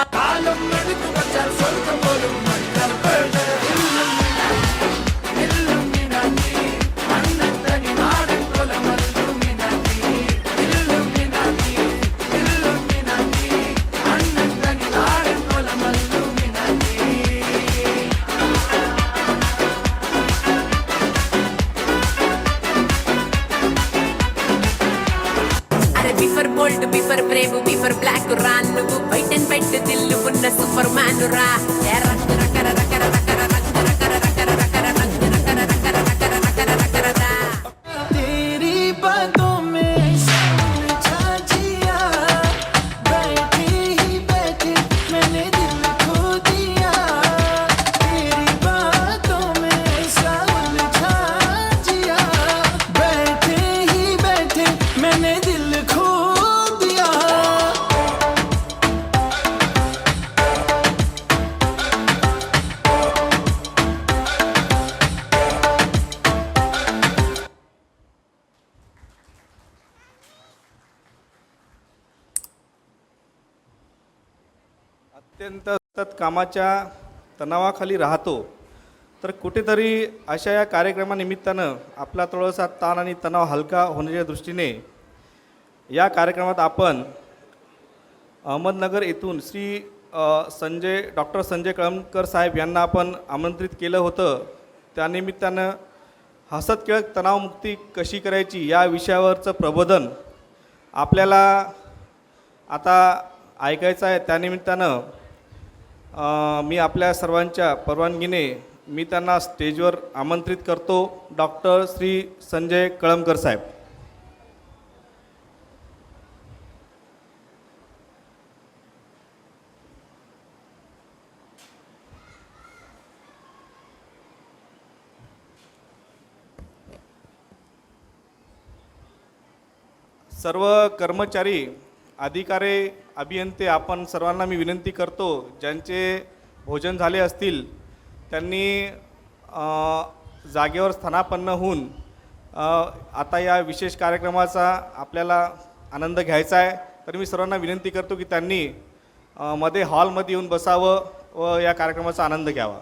B for bold B for brave B for black రా నువ్వు బైట్ అండ్ బైట్ దిల్లు ఉన్న సూపర్ మ్యాన్ రా तेरी बातों में समझा जिया, बैठे ही बैठे मैंने दिल खो दिया। तेरी बातों में समझा जिया, बैठे ही बैठे मैंने दिल खो दिया। अत्यंत सतत कामाच्या तणावाखाली राहतो, तर कुठेतरी अशा या कार्यक्रमानिमित्तानं आपला थोडासा ताण आणि तणाव हलका होण्याच्या दृष्टीने या कार्यक्रमात आपण अहमदनगर येथून श्री डॉक्टर संजय कळमकर साहेब यांना आपण आमंत्रित केलं होतं. त्यानिमित्तानं हसत खेळत तणावमुक्ती कशी करायची या विषयावरचं प्रबोधन आपल्याला आता ऐकायचं आहे. त्यानिमित्तानं मी आपल्या सर्वांच्या परवानगीने मी त्यांना स्टेजवर आमंत्रित करतो. डॉक्टर श्री संजय कळमकर साहेब. सर्व कर्मचारी, अधिकारी, अभियंते, आपण सर्वांना मी विनंती करतो, ज्यांचे भोजन झाले असतील त्यांनी जागेवर स्थानापन्न होऊन आता या विशेष कार्यक्रमाचा आपल्याला आनंद घ्यायचा आहे. तर मी सर्वांना विनंती करतो की त्यांनी मध्ये हॉलमध्ये येऊन बसावं व या कार्यक्रमाचा आनंद घ्यावा.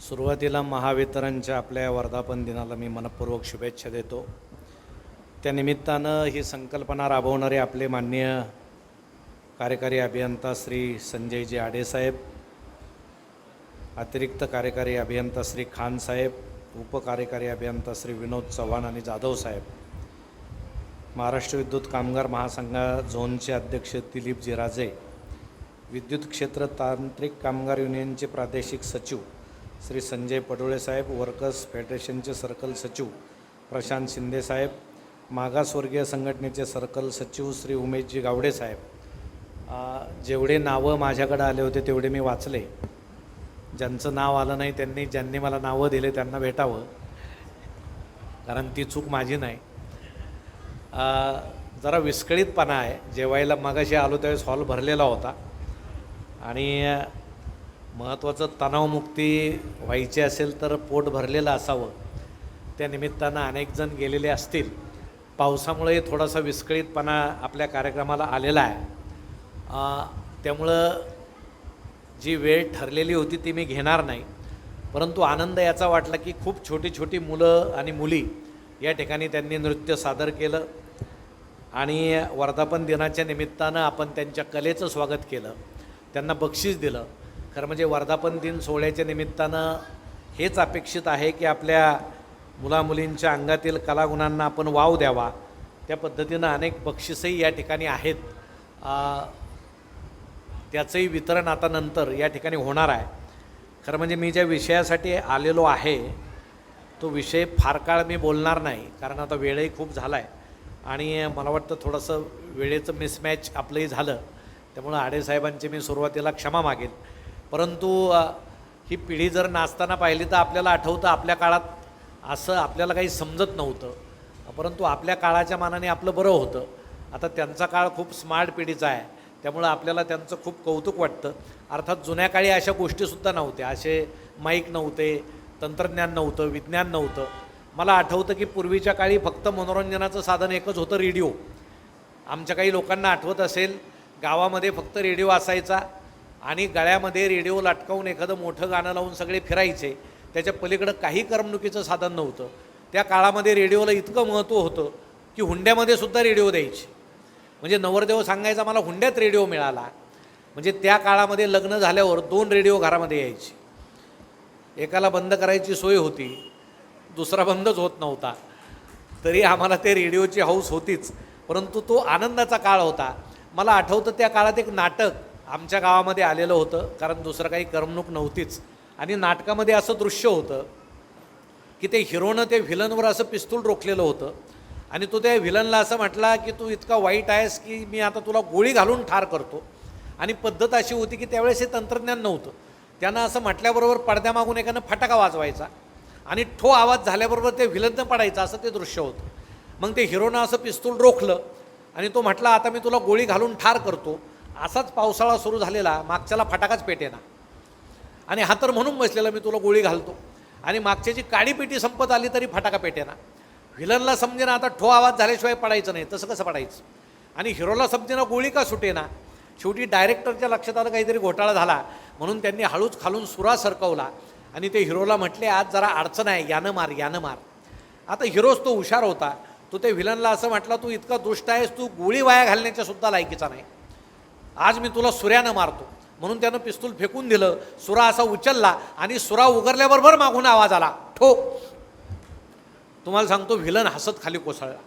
सुरुवातीला महावितरणच्या आपल्या वर्धापन दिनाला मी मनपूर्वक शुभेच्छा देतो. त्यानिमित्तानं ही संकल्पना राबवणारे आपले माननीय कार्यकारी अभियंता श्री संजयजी आडेसाहेब, अतिरिक्त कार्यकारी अभियंता श्री खान साहेब, उपकार्यकारी अभियंता श्री विनोद चव्हाण आणि जाधव साहेब, महाराष्ट्र विद्युत कामगार महासंघ झोनचे अध्यक्ष दिलीप जिराजे, विद्युत क्षेत्र तांत्रिक कामगार युनियनचे प्रादेशिक सचिव श्री संजय पडोळे साहेब, वर्कर्स फेडरेशनचे सर्कल सचिव प्रशांत शिंदे साहेब, मागासवर्गीय संघटनेचे सर्कल सचिव श्री उमेशजी गावडे साहेब. जेवढे नावं माझ्याकडे आले होते तेवढे मी वाचले. ज्यांचं नाव आलं नाही ज्यांनी मला नावं दिले त्यांना भेटावं, कारण ती चूक माझी नाही. जरा विस्कळीतपणा आहे. जेवायला मगाशी आलो त्यावेळेस हॉल भरलेला होता आणि महत्त्वाचं तणावमुक्ती व्हायची असेल तर पोट भरलेलं असावं. त्या निमित्तानं अनेक जण गेलेले असतील. पावसामुळे थोडासा विस्कळीतपणा आपल्या कार्यक्रमाला आलेला आहे. त्यामुळं जी वेळ ठरलेली होती ती मी घेणार नाही. परंतु आनंद याचा वाटला की खूप छोटी छोटी मुलं आणि मुली या ठिकाणी त्यांनी नृत्य सादर केलं आणि वर्धापन दिनाच्या निमित्तानं आपण त्यांच्या कलेचं स्वागत केलं, त्यांना बक्षीस दिलं. खरं म्हणजे वर्धापन दिन सोहळ्याच्या निमित्तानं हेच अपेक्षित आहे की आपल्या मुलामुलींच्या अंगातील कलागुणांना आपण वाव द्यावा. त्या पद्धतीनं अनेक बक्षीसही या ठिकाणी आहेत. त्याचंही वितरण आता नंतर या ठिकाणी होणार आहे. खरं म्हणजे मी ज्या विषयासाठी आलेलो आहे तो विषय फार काळ मी बोलणार नाही, कारण आता वेळही खूप झाला आहे आणि मला वाटतं थोडंसं वेळेचं मिसमॅच आपलंही झालं. त्यामुळं आडेसाहेबांची मी सुरुवातीला क्षमा मागेल. परंतु ही पिढी जर नाचताना पाहिली तर आपल्याला आठवतं आपल्या काळात असं आपल्याला काही समजत नव्हतं, परंतु आपल्या काळाच्या मानाने आपलं बरं होतं. आता त्यांचा काळ खूप स्मार्ट पिढीचा आहे, त्यामुळं आपल्याला त्यांचं खूप कौतुक वाटतं. अर्थात जुन्या काळी अशा गोष्टीसुद्धा नव्हत्या, असे माईक नव्हते, तंत्रज्ञान नव्हतं, विज्ञान नव्हतं. मला आठवतं की पूर्वीच्या काळी फक्त मनोरंजनाचं साधन एकच होतं, रेडिओ. आमच्या काही लोकांना आठवत असेल, गावामध्ये फक्त रेडिओ असायचा आणि गळ्यामध्ये रेडिओ लटकावून एखादं मोठं गाणं लावून सगळे फिरायचे. त्याच्या पलीकडं काही करमणुकीचं साधन नव्हतं. त्या काळामध्ये रेडिओला इतकं महत्त्व होतं की हुंड्यामध्ये सुद्धा रेडिओ द्यायचे. म्हणजे नवरदेव सांगायचा मला हुंड्यात रेडिओ मिळाला. म्हणजे त्या काळामध्ये लग्न झाल्यावर 2 रेडिओ घरामध्ये यायचे. एकाला बंद करायची सोय होती, दुसरा बंदच होत नव्हता. तरी आम्हाला ते रेडिओची हौस होतीच, परंतु तो आनंदाचा काळ होता. मला आठवतं त्या काळात एक नाटक आमच्या गावामध्ये आलेलं होतं, कारण दुसरं काही करमणूक नव्हतीच. आणि नाटकामध्ये असं दृश्य होतं की ते हिरोनं ते व्हिलनवर असं पिस्तूल रोखलेलं होतं आणि तो त्या व्हिलनला असं म्हटला की तू इतका वाईट आहेस की मी आता तुला गोळी घालून ठार करतो. आणि पद्धत अशी होती की त्यावेळेस हे तंत्रज्ञान नव्हतं. त्यानं असं म्हटल्याबरोबर पडद्यामागून एकानं फटाका वाजवायचा आणि ठो आवाज झाल्याबरोबर ते व्हिलननं पडायचं, असं ते दृश्य होतं. मग ते हिरोनं असं पिस्तूल रोखलं आणि तो म्हटला आता मी तुला गोळी घालून ठार करतो. असाच पावसाळा सुरू झालेला, मागच्याला फटाकाच पेटेना आणि हा तर म्हणून बसलेला मी तुला गोळी घालतो. आणि मागच्याची काडी पेटी संपत आली तरी फटाका पेटेना. व्हिलनला समजेना आता ठो आवाज झाल्याशिवाय पडायचं नाही, तसं कसं पडायचं. आणि हिरोला समजेना गोळी का सुटेना. शेवटी डायरेक्टरच्या लक्षात आलं काहीतरी घोटाळा झाला, म्हणून त्यांनी हळूच खालून सुरा सरकवला आणि ते हिरोला म्हटले आज जरा अडचण आहे, यानं मार यानं मार. आता हिरोच तो हुशार होता. तो ते व्हिलनला असं म्हटला तू इतका दुष्ट आहेस, तू गोळी वाया घालण्याच्या सुद्धा लायकीचा नाही, आज मी तुला सुऱ्यानं मारतो. म्हणून त्यानं पिस्तूल फेकून दिलं. सुरा असा उचलला आणि सुरा उगरल्याबरोबर मागून आवाज आला ठो. तुम्हाला सांगतो व्हिलन हसत खाली कोसळला.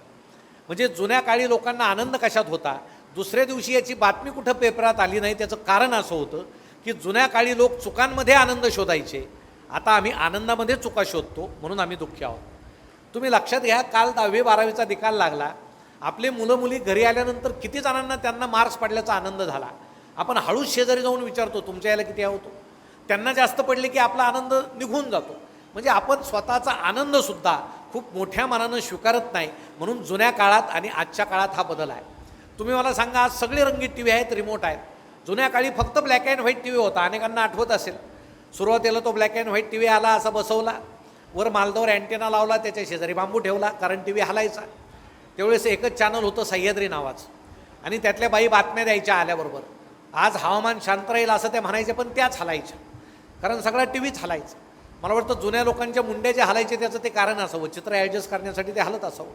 म्हणजे जुन्या काळी लोकांना आनंद कशात होता. दुसऱ्या दिवशी याची बातमी कुठं पेपरात आली नाही, त्याचं कारण असं होतं की जुन्या काळी लोक चुकांमध्ये आनंद शोधायचे, आता आम्ही आनंदामध्ये चुका शोधतो, म्हणून आम्ही दुःखी आहोत. तुम्ही लक्षात घ्या, काल 10वी 12वीचा निकाल लागला. आपले मुलं मुली घरी आल्यानंतर किती जणांना त्यांना मार्क्स पडल्याचा आनंद झाला. आपण हळूच शेजारी जाऊन विचारतो तुमच्या याला किती होतो. त्यांना जास्त पडले की आपला आनंद निघून जातो. म्हणजे आपण स्वतःचा आनंदसुद्धा खूप मोठ्या मनानं स्वीकारत नाही. म्हणून जुन्या काळात आणि आजच्या काळात हा बदल आहे. तुम्ही मला सांगा, आज सगळे रंगीत टी व्ही आहेत, रिमोट आहेत. जुन्या काळी फक्त black and white T V होता. अनेकांना आठवत असेल, सुरुवातीला तो black and white T V आला, असा बसवला, वर मालदावर अँटेना लावला, त्याच्या शेजारी बांबू ठेवला, कारण टी व्ही हलायचा. त्यावेळेस एकच चॅनल होतं सह्याद्री नावाचं, आणि त्यातल्या बाई बातम्या द्यायच्या आल्याबरोबर. आज हवामान शांत राहील असं त्या म्हणायचे, पण त्याच हलायच्या, कारण सगळा टी व्हीच हलायचा. मला वाटतं जुन्या लोकांच्या मुंड्या जे हलायचे त्याचं ते कारण असावं, चित्र ॲडजस्ट करण्यासाठी ते हलत असावं.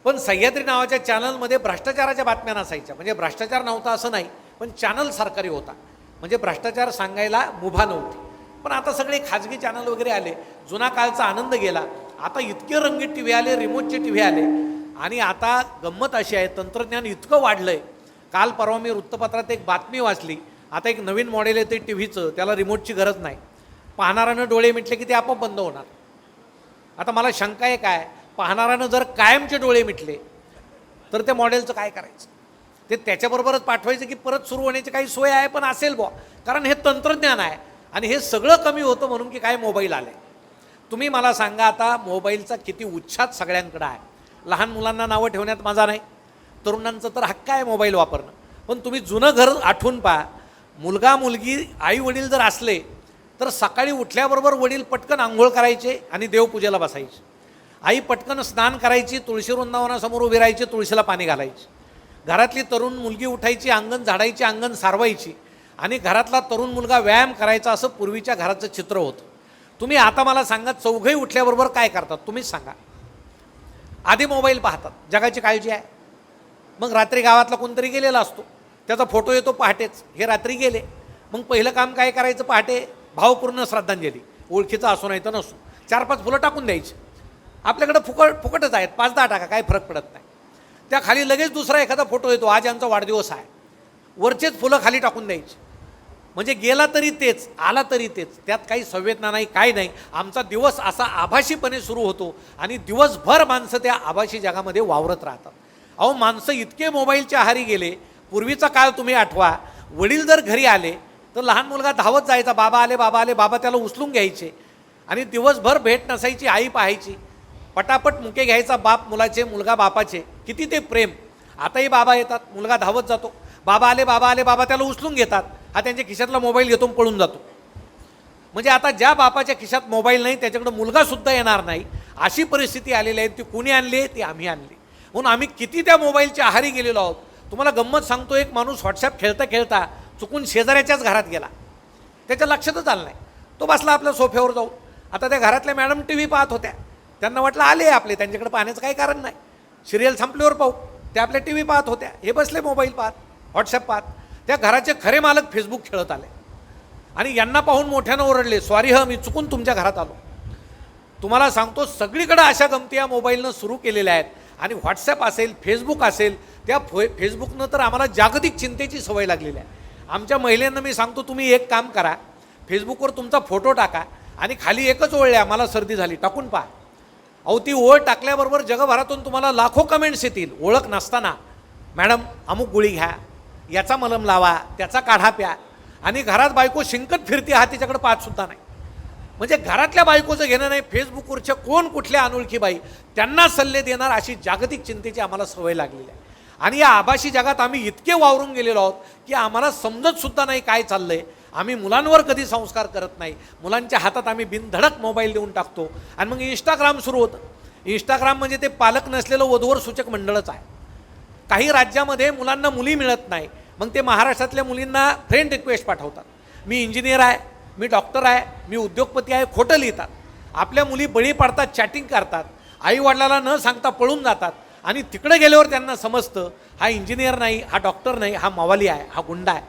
पण सह्याद्री नावाच्या चॅनलमध्ये भ्रष्टाचाराच्या बातम्या नसायच्या. म्हणजे भ्रष्टाचार नव्हता असं नाही, पण चॅनल सरकारी होता, म्हणजे भ्रष्टाचार सांगायला मुभा नव्हती. पण आता सगळे खाजगी चॅनल वगैरे आले, जुना काळचा आनंद गेला. आता इतके रंगीत टी व्ही आले, रिमोटचे टी व्ही आले. आणि आता गंमत अशी आहे, तंत्रज्ञान इतकं वाढलं आहे. काल परवा मी वृत्तपत्रात एक बातमी वाचली, आता एक नवीन मॉडेल येते टी व्हीचं, त्याला रिमोटची गरज नाही. पाहणाऱ्यानं डोळे मिटले की ते आपोआप बंद होणार. आता मला शंका आहे, काय पाहणाऱ्यानं जर कायमचे डोळे मिटले तर त्या मॉडेलचं काय करायचं. ते त्याच्याबरोबरच पाठवायचं की परत सुरू होण्याची काही सोय आहे, पण असेल बुवा, कारण हे तंत्रज्ञान आहे. आणि हे सगळं कमी होतं म्हणून की काय मोबाईल आले. तुम्ही मला सांगा, आता मोबाईलचा किती उच्छाद सगळ्यांकडे आहे. लहान मुलांना नावं ठेवण्यात मजा नाही, तरुणांचं तर हक्क आहे मोबाईल वापरणं. पण तुम्ही जुनं घर आठवून पहा, मुलगा मुलगी आई वडील जर असले तर सकाळी उठल्याबरोबर वडील पटकन आंघोळ करायचे आणि देवपूजेला बसायचे. आई पटकन स्नान करायची, तुळशी वृंदावनासमोर उभी राहायची, तुळशीला पाणी घालायची. घरातली तरुण मुलगी उठायची, अंगण झाडायची, अंगण सारवायची, आणि घरातला तरुण मुलगा व्यायाम करायचा. असं पूर्वीच्या घराचं चित्र होतं. तुम्ही आता मला सांगा, चौघही उठल्याबरोबर काय करतात तुम्हीच सांगा. आधी मोबाईल पाहतात, जगाची काळजी आहे. मग रात्री गावातला कोणतरी गेलेला असतो, त्याचा फोटो येतो पहाटेच, हे रात्री गेले. मग पहिलं काम काय करायचं, पहाटे भावपूर्ण श्रद्धांजली, ओळखीचा असो नाही तर नसो, 4-5 फुलं टाकून द्यायची. आपल्याकडं फुकटच आहेत, 5-10 टाका, काही फरक पडत नाही. त्या खाली लगेच दुसरा एखादा फोटो येतो, आज यांचा वाढदिवस आहे, वरचेच फुलं खाली टाकून द्यायची. म्हणजे गेला तरी तेच, आला तरी तेच, त्यात काही संवेदना नाही, काही नाही. आमचा दिवस असा आभाशीपणे सुरू होतो आणि दिवसभर माणसं त्या आभाशी जगामध्ये वावरत राहतात. अहो, माणसं इतके मोबाईलच्या आहारी गेले. पूर्वीचा काळ तुम्ही आठवा, वडील जर घरी आले तर लहान मुलगा धावत जायचा, बाबा आले बाबा आले, बाबा त्याला उचलून घ्यायचे आणि दिवसभर भेट नसायची, आई पाहायची, पटापट मुके घ्यायचा बाप मुलाचे, मुलगा बापाचे. किती ते प्रेम. आताही बाबा येतात, मुलगा धावत जातो, बाबा आले बाबा आले, बाबा त्याला उचलून घेतात, हा त्यांच्या खिशातला मोबाईल घेतो पळून जातो. म्हणजे आता ज्या बापाच्या खिशात मोबाईल नाही त्याच्याकडे मुलगासुद्धा येणार नाही, अशी परिस्थिती आलेली आहे. ती कुणी आणली, ती आम्ही आणली. म्हणून आम्ही किती त्या मोबाईलच्या आहारी गेलेलो आहोत. तुम्हाला गंमत सांगतो, एक माणूस व्हॉट्सॲप खेळता खेळता चुकून शेजाऱ्याच्याच घरात गेला, त्याच्या लक्षातच आलं नाही. तो बसला आपल्या सोफ्यावर जाऊन. आता त्या घरातल्या मॅडम टी व्ही पाहत होत्या, त्यांना वाटलं आले आपले, त्यांच्याकडे पाहण्याचं काही कारण नाही, सिरियल संपल्यावर पाहू. त्या आपल्या टी व्ही पाहत होत्या, हे बसले मोबाईल पाहत, व्हॉट्सॲप पाहत. त्या घराचे खरे मालक फेसबुक खेळत आले आणि यांना पाहून मोठ्यानं ओरडले, सॉरी मी चुकून तुमच्या घरात आलो. तुम्हाला सांगतो सगळीकडे अशा गमती या मोबाईलनं सुरू केलेल्या आहेत. आणि व्हॉट्सॲप असेल, फेसबुक असेल, त्या फेसबुकनं तर आम्हाला जागतिक चिंतेची सवय लागलेली आहे. आमच्या महिलांना मी सांगतो, तुम्ही एक काम करा, फेसबुकवर तुमचा फोटो टाका आणि खाली एकच ओळ लिहा, मला सर्दी झाली, टाकून पहा. अहो ती ओळ टाकल्याबरोबर जगभरातून तुम्हाला लाखो कमेंट्स येतील. ओळख नसताना, मॅडम अमुक गोळी घ्या, याचा मलम लावा, त्याचा काढा प्या. आणि घरात बायको शिंकत फिरते, हा तिच्याकडे पाहतसुद्धा नाही. म्हणजे घरातल्या बायकोचं घेणं नाही, फेसबुकवरच्या कोण कुठल्या अनोळखी बाई त्यांना सल्ले देणार, अशी जागतिक चिंतेची आम्हाला सवय लागलेली आहे. आणि या आभासी जगात आम्ही इतके वावरून गेलेलो आहोत की आम्हाला समजतसुद्धा नाही काय चाललं आहे. आम्ही मुलांवर कधी संस्कार करत नाही. मुलांच्या हातात आम्ही बिनधडक मोबाईल देऊन टाकतो. आणि मग इंस्टाग्राम सुरू होतं. इंस्टाग्राम म्हणजे ते पालक नसलेलं वधूवर सूचक मंडळच आहे. काही राज्यामध्ये मुलांना मुली मिळत नाही, मग ते महाराष्ट्रातल्या मुलींना फ्रेंड रिक्वेस्ट पाठवतात. मी इंजिनियर आहे, मी डॉक्टर आहे, मी उद्योगपती आहे, खोटं लिहितात. आपल्या मुली बळी पडतात, चॅटिंग करतात, आईवडिलाला न सांगता पळून जातात. आणि तिकडे गेल्यावर त्यांना समजतं हा इंजिनियर नाही, हा डॉक्टर नाही, हा मावाली आहे, हा गुंडा आहे.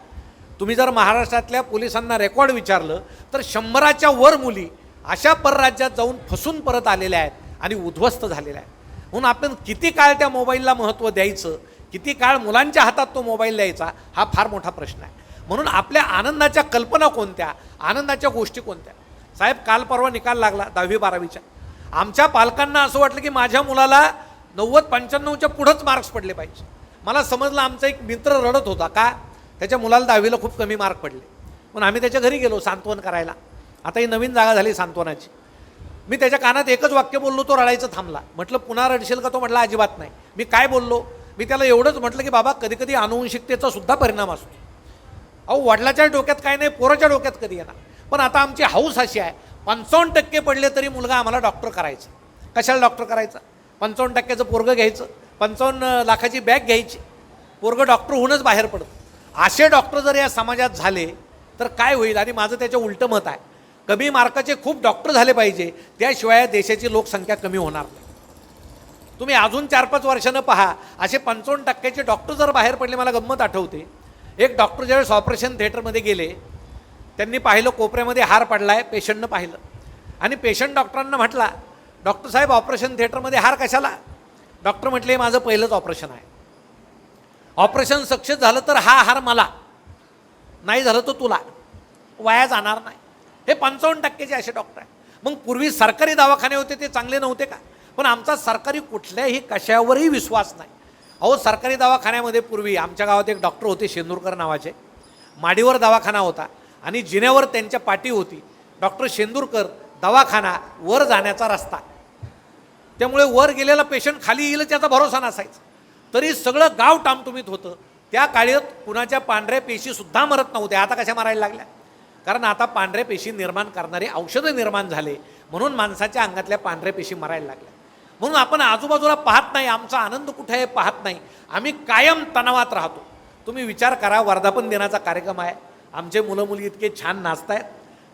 तुम्ही जर महाराष्ट्रातल्या पोलिसांना रेकॉर्ड विचारलं तर 100च्या वर मुली अशा परराज्यात जाऊन फसून परत आलेल्या आहेत आणि उद्ध्वस्त झालेल्या आहेत. म्हणून आपण किती काळ त्या मोबाईलला महत्त्व द्यायचं, किती काळ मुलांच्या हातात तो मोबाईल द्यायचा, हा फार मोठा प्रश्न आहे. म्हणून आपल्या आनंदाच्या कल्पना कोणत्या, आनंदाच्या गोष्टी कोणत्या. साहेब काल परवा निकाल लागला 10वी-12वीचा. आमच्या पालकांना असं वाटलं की माझ्या मुलाला 90-95च्या पुढंच मार्क्स पडले पाहिजे. मला समजलं आमचा एक मित्र रडत होता का त्याच्या मुलाला 10वीला खूप कमी मार्क पडले. म्हणून आम्ही त्याच्या घरी गेलो सांत्वन करायला. आता ही नवीन जागा झाली सांत्वनाची. मी त्याच्या कानात एकच वाक्य बोललो, तो रडायचं थांबला. म्हटलं पुन्हा रडशील का? तो म्हटला अजिबात नाही. मी काय बोललो? मी त्याला एवढंच म्हटलं की बाबा कधी कधी अनुवंशिकतेचा सुद्धा परिणाम असतो. अहो वडिलाच्या डोक्यात काय नाही, पोराच्या डोक्यात कधी येणार. पण आता आमची हाऊस अशी आहे, 55% पडले तरी मुलगा आम्हाला डॉक्टर करायचा. कशाला डॉक्टर करायचा? 55%चं पोरगं घ्यायचं, 55 लाखाची बॅग घ्यायची, पोरगं डॉक्टर होऊनच बाहेर पडतं. असे डॉक्टर जर या समाजात झाले तर काय होईल? आणि माझं त्याच्या उलटं मत आहे, कमी मार्काचे खूप डॉक्टर झाले पाहिजे, त्याशिवाय देशाची लोकसंख्या कमी होणार नाही. तुम्ही अजून 4-5 वर्षानं पहा, असे 55% डॉक्टर जर बाहेर पडले. मला गंमत आठवते, एक डॉक्टर ज्यावेळेस ऑपरेशन थिएटरमध्ये गेले, त्यांनी पाहिलं कोपऱ्यामध्ये हार पडला आहे, पेशंटनं पाहिलं आणि पेशंट डॉक्टरांना म्हटला, डॉक्टर साहेब ऑपरेशन थिएटरमध्ये हार कशाला? डॉक्टर म्हटले माझं पहिलंच ऑपरेशन आहे, ऑपरेशन सक्सेस झालं तर हा हार मला, नाही झालं तर तुला, वाया जाणार नाही. हे 55%चे असे डॉक्टर आहे. मग पूर्वी सरकारी दवाखाने होते ते चांगले नव्हते का? पण आमचा सरकारी कुठल्याही कशावरही विश्वास नाही. अहो सरकारी दवाखान्यामध्ये पूर्वी आमच्या गावात एक डॉक्टर होते शेंदूरकर नावाचे, माडीवर दवाखाना होता आणि जिन्यावर त्यांच्या पाटी होती, डॉक्टर शेंदूरकर दवाखाना, वर जाण्याचा रस्ता. त्यामुळे वर गेलेला पेशंट खाली येईल त्याचा भरोसा नसायचा. तरी सगळं गाव टामटुमीत होतं. त्या काळात कुणाच्या पांढऱ्या पेशीसुद्धा मरत नव्हत्या. आता कशा मारायला लागल्या? कारण आता पांढऱ्या पेशी निर्माण करणारे औषधं निर्माण झाले, म्हणून माणसाच्या अंगातल्या पांढऱ्या पेशी मरायला लागल्या. म्हणून आपण आजूबाजूला पाहत नाही, आमचा आनंद कुठे आहे पाहत नाही, आम्ही कायम तणावात राहतो. तुम्ही विचार करा, वर्धापन दिनाचा कार्यक्रम आहे, आमचे मुलं मुली इतके छान नाचत आहेत.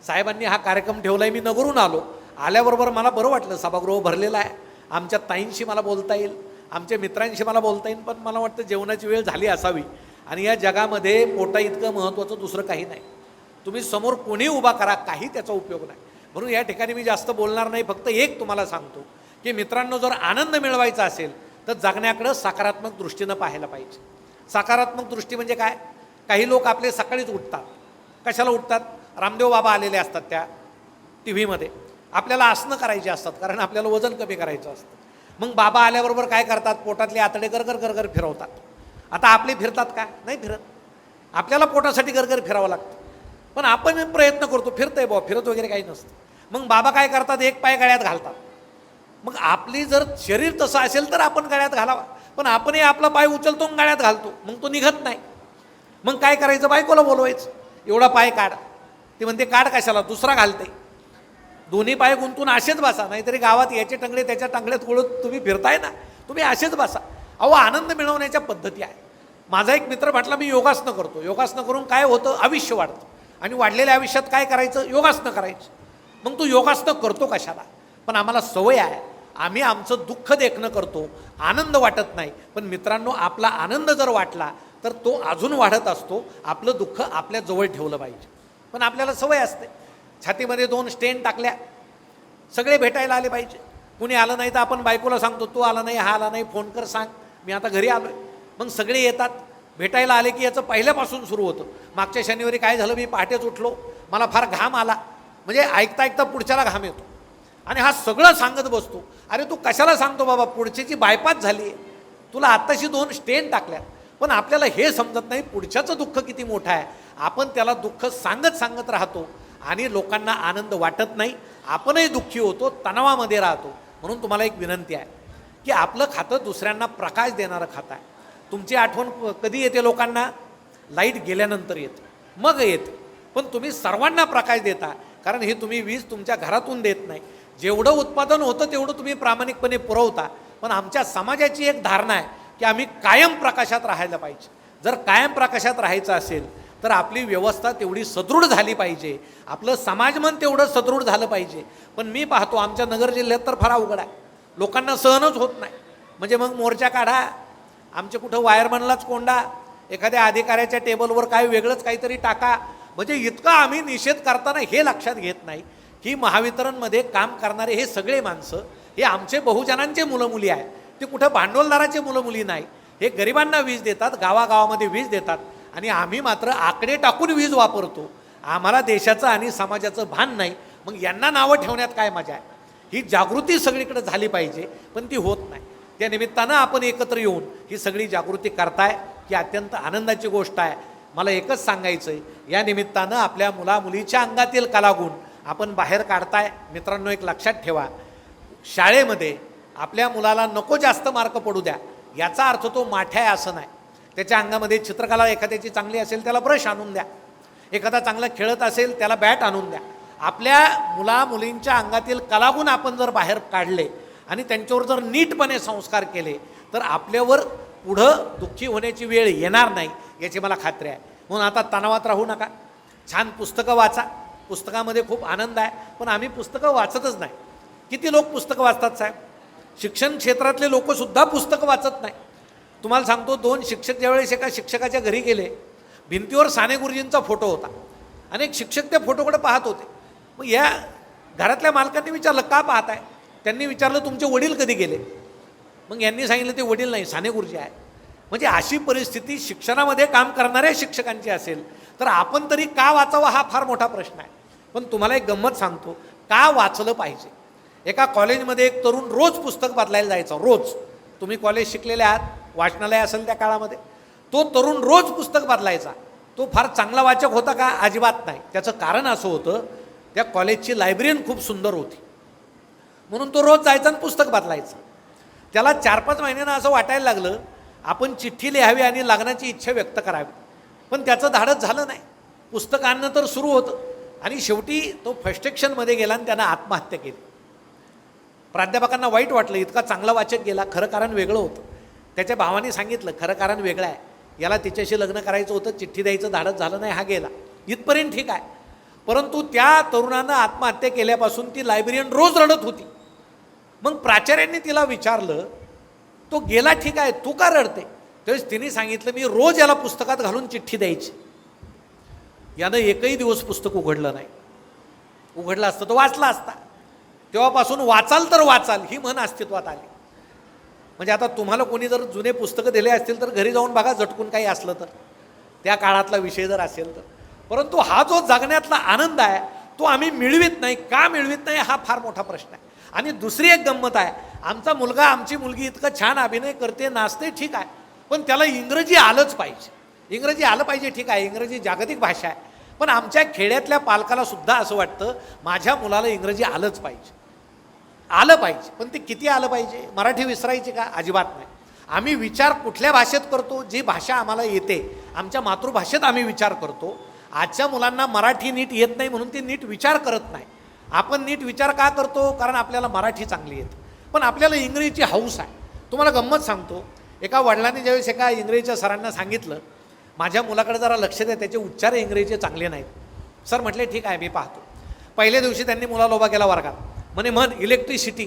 साहेबांनी हा कार्यक्रम ठेवला आहे. मी नगरून आलो, आल्याबरोबर मला बरं वाटलं, सभागृह भरलेलं आहे, आमच्या ताईंशी मला बोलता येईल, आमच्या मित्रांशी मला बोलता येईल. पण मला वाटतं जेवणाची वेळ झाली असावी. आणि या जगामध्ये पोटा इतकं महत्त्वाचं दुसरं काही नाही. तुम्ही समोर कोणी उभा करा, काही त्याचा उपयोग नाही. म्हणून या ठिकाणी मी जास्त बोलणार नाही. फक्त एक तुम्हाला सांगतो की मित्रांनो, जर आनंद मिळवायचा असेल तर जगण्याकडं सकारात्मक दृष्टीनं पाहायला पाहिजे. सकारात्मक दृष्टी म्हणजे काय? काही लोक आपले सकाळीच उठतात. कशाला उठतात? रामदेव बाबा आलेले असतात त्या टी व्हीमध्ये, आपल्याला आसनं करायची असतात कारण आपल्याला वजन कमी करायचं असतं. मग बाबा आल्याबरोबर काय करतात? पोटातले आतडे गरगर गरगर फिरवतात. आता आपले फिरतात का? नाही फिरत. आपल्याला पोटासाठी गरगर फिरावं लागतं. पण आपण प्रयत्न करतो, फिरतंय बुवा, फिरत वगैरे काही नसतं. मग बाबा काय करतात? एक पाय गळ्यात घालतात. मग आपली जर शरीर तसं असेल तर आपण गळ्यात घालावा, पण आपणही आपला पाय उचलतो आणि गळ्यात घालतो, मग तो निघत नाही. मग काय करायचं? बायकोला बोलवायचं, एवढा पाय काढ. ती म्हणते काढ कशाला, दुसरा घालते. दोन्ही पाय गुंतून असेच बसा, नाहीतरी गावात याचे टंगडे त्याच्या टंगड्यात गोळत तुम्ही फिरताय ना, तुम्ही असेच बसा. अहो आनंद मिळवण्याच्या पद्धती आहे. माझा एक मित्र म्हटला मी योगासनं करतो. योगासनं करून काय होतं? आयुष्य वाढतं. आणि वाढलेल्या आयुष्यात काय करायचं? योगासनं करायचं. मग तू योगासनं करतो कशाला? पण आम्हाला सवय आहे, आम्ही आमचं दुःख देखणं करतो, आनंद वाटत नाही. पण मित्रांनो, आपला आनंद जर वाटला तर तो अजून वाढत असतो. आपलं दुःख आपल्या जवळ ठेवलं पाहिजे. पण पण आपल्याला सवय असते. छातीमध्ये 2 स्टेन टाकल्या, सगळे भेटायला आले पाहिजे. कुणी आलं नाही तर आपण बायकोला सांगतो, तू आला नाही, हा आला नाही, फोन कर, सांग मी आता घरी आलो आहे. मग सगळे येतात, भेटायला आले की याचं पहिल्यापासून सुरू होतं. मागच्या शनिवारी काय झालं, मी पहाटेच उठलो, मला फार घाम आला, म्हणजे ऐकता ऐकता पुढच्याला घाम येतो आणि हा सगळं सांगत बसतो. अरे तू कशाला सांगतो बाबा, पुढच्याची बायपास झाली आहे, तुला आत्ताशी 2 स्टेन टाकल्या. पण आपल्याला हे समजत नाही पुढच्याचं दुःख किती मोठं आहे. आपण त्याला दुःख सांगत राहतो आणि लोकांना आनंद वाटत नाही, आपणही दुःखी होतो, तणावामध्ये राहतो. म्हणून तुम्हाला एक विनंती आहे की आपलं खातं दुसऱ्यांना प्रकाश देणारं खातं आहे. तुमची आठवण कधी येते लोकांना, लाईट गेल्यानंतर येते, मग येते. पण तुम्ही सर्वांना प्रकाश देता, कारण हे तुम्ही वीज तुमच्या घरातून देत नाही. जेवढं उत्पादन होतं तेवढं तुम्ही प्रामाणिकपणे पुरवता. पण आमच्या समाजाची एक धारणा आहे की आम्ही कायम प्रकाशात राहायला पाहिजे. जर कायम प्रकाशात राहायचं असेल तर आपली व्यवस्था तेवढी सदृढ झाली पाहिजे, आपलं समाजमन तेवढं सदृढ झालं पाहिजे. पण मी पाहतो आमच्या नगर जिल्ह्यात तर फार अवघड आहे, लोकांना सहनच होत नाही. म्हणजे मग मोर्चा काढा, आमचे कुठं वायरमनलाच कोंडा, एखाद्या अधिकाऱ्याच्या टेबलवर काय वेगळंच काहीतरी टाका. म्हणजे इतका आम्ही निषेध करताना हे लक्षात घेत नाही की महावितरणमध्ये काम करणारे हे सगळे माणसं हे आमचे बहुजनांचे मुलं मुली आहेत. ते कुठं भांडवलदाराचे मुलं मुली नाही, हे गरिबांना वीज देतात, गावागावामध्ये वीज देतात आणि आम्ही मात्र आकडे टाकून वीज वापरतो. आम्हाला देशाचं आणि समाजाचं भान नाही. मग यांना नावं ठेवण्यात काय मजा आहे. ही जागृती सगळीकडे झाली पाहिजे, पण ती होत नाही. त्या निमित्तानं आपण एकत्र येऊन ही सगळी जागृती करताय ही अत्यंत आनंदाची गोष्ट आहे. मला एकच सांगायचं आहे, या निमित्तानं आपल्या मुलामुलीच्या अंगातील कलागुण आपण बाहेर काढताय. मित्रांनो, एक लक्षात ठेवा, शाळेमध्ये आपल्या मुलाला नको जास्त मार्क पडू द्या याचा अर्थ तो माठ्या आहे असं नाही. त्याच्या अंगामध्ये चित्रकला एखाद्याची चांगली असेल त्याला ब्रश आणून द्या, एखादा चांगला खेळत असेल त्याला बॅट आणून द्या. आपल्या मुलामुलींच्या अंगातील कलागुण आपण जर बाहेर काढले आणि त्यांच्यावर जर नीटपणे संस्कार केले तर आपल्यावर पुढं दुःखी होण्याची वेळ येणार नाही याची मला खात्री आहे. म्हणून आता तणावात राहू नका, छान पुस्तकं वाचा. पुस्तकामध्ये खूप आनंद आहे, पण आम्ही पुस्तकं वाचतच नाही. किती लोक पुस्तकं वाचतात साहेब? शिक्षण क्षेत्रातले लोकसुद्धा पुस्तकं वाचत नाही. तुम्हाला सांगतो, 2 शिक्षक ज्यावेळेस एका शिक्षकाच्या घरी गेले, भिंतीवर साने गुरुजींचा फोटो होता. अनेक शिक्षक त्या फोटोकडे पाहत होते. मग या घरातल्या मालकांनी विचारलं, का पाहताय? त्यांनी विचारलं, तुमचे वडील कधी गेले? मग यांनी सांगितलं, ते वडील नाही, साने गुरुजी आहे. म्हणजे अशी परिस्थिती शिक्षणामध्ये काम करणाऱ्या शिक्षकांची असेल तर आपण तरी का वाचावं हा फार मोठा प्रश्न आहे. पण तुम्हाला एक गंमत सांगतो, का वाचलं पाहिजे. एका कॉलेजमध्ये एक तरुण रोज पुस्तक बदलायला जायचा, रोज. तुम्ही कॉलेज शिकलेले आहात, वाचनालय असेल त्या काळामध्ये. तो तरुण रोज पुस्तक बदलायचा. तो फार चांगला वाचक होता का? अजिबात नाही. त्याचं कारण असं होतं, त्या कॉलेजची लायब्ररीन खूप सुंदर होती म्हणून तो रोज जायचा आणि पुस्तक बदलायचा. त्याला 4-5 महिन्यांना असं वाटायला लागलं, आपण चिठ्ठी लिहावी आणि लग्नाची इच्छा व्यक्त करावी. पण त्याचं धाडस झालं नाही. पुस्तक आणणं तर सुरू होतं आणि शेवटी तो फ्रस्ट्रेशनमध्ये गेला आणि त्यानं आत्महत्या केली. प्राध्यापकांना वाईट वाटलं, इतका चांगला वाचक गेला. खरं कारण वेगळं होतं. त्याच्या भावाने सांगितलं, खरं कारण वेगळं आहे, याला तिच्याशी लग्न करायचं होतं, चिठ्ठी द्यायचं धाडस झालं नाही, हा गेला. इथपर्यंत ठीक आहे. परंतु त्या तरुणानं आत्महत्या केल्यापासून ती लायब्ररीयन रोज रडत होती. मग प्राचार्यांनी तिला विचारलं, तो गेला ठीक आहे, तू का रडते? त्यावेळेस तिने सांगितलं, मी रोज याला पुस्तकात घालून चिठ्ठी द्यायची. यानं एकही दिवस पुस्तक उघडलं नाही. उघडलं असतं तो वाचला असता. तेव्हापासून वाचाल तर वाचाल ही म्हण अस्तित्वात आली. म्हणजे आता तुम्हाला कोणी जर जुने पुस्तकं दिले असतील तर घरी जाऊन बघा, झटकून काही असलं तर, त्या काळातला विषय जर असेल तर. परंतु हा जो जगण्यातला आनंद आहे तो आम्ही मिळवित नाही. का मिळवित नाही हा फार मोठा प्रश्न आहे. आणि दुसरी एक गंमत आहे, आमचा मुलगा आमची मुलगी इतकं छान अभिनय करते, नाचते, ठीक आहे, पण त्याला इंग्रजी आलंच पाहिजे. इंग्रजी आलं पाहिजे, ठीक आहे, इंग्रजी जागतिक भाषा आहे. पण आमच्या खेड्यातल्या पालकाला सुद्धा असं वाटतं, माझ्या मुलाला इंग्रजी आलंच पाहिजे, आलं पाहिजे. पण ते किती आलं पाहिजे? मराठी विसरायची का? अजिबात नाही. आम्ही विचार कुठल्या भाषेत करतो? जी भाषा आम्हाला येते, आमच्या मातृभाषेत आम्ही विचार करतो. आजच्या मुलांना मराठी नीट येत नाही म्हणून ते नीट विचार करत नाही. आपण नीट विचार का करतो? कारण आपल्याला मराठी चांगली येते, पण आपल्याला इंग्रजीची हौस आहे. तुम्हाला गंमत सांगतो, एका वडिलांनी ज्यावेळेस एका इंग्रजीच्या सरांना सांगितलं, माझ्या मुलाकडे जरा लक्ष द्या, त्याचे उच्चार इंग्रजीचे चांगले नाहीत. सर म्हटले, ठीक आहे, मी पाहतो. पहिल्या दिवशी त्यांनी मुलाला उभा केला वर्गात. म्हण इलेक्ट्रिसिटी.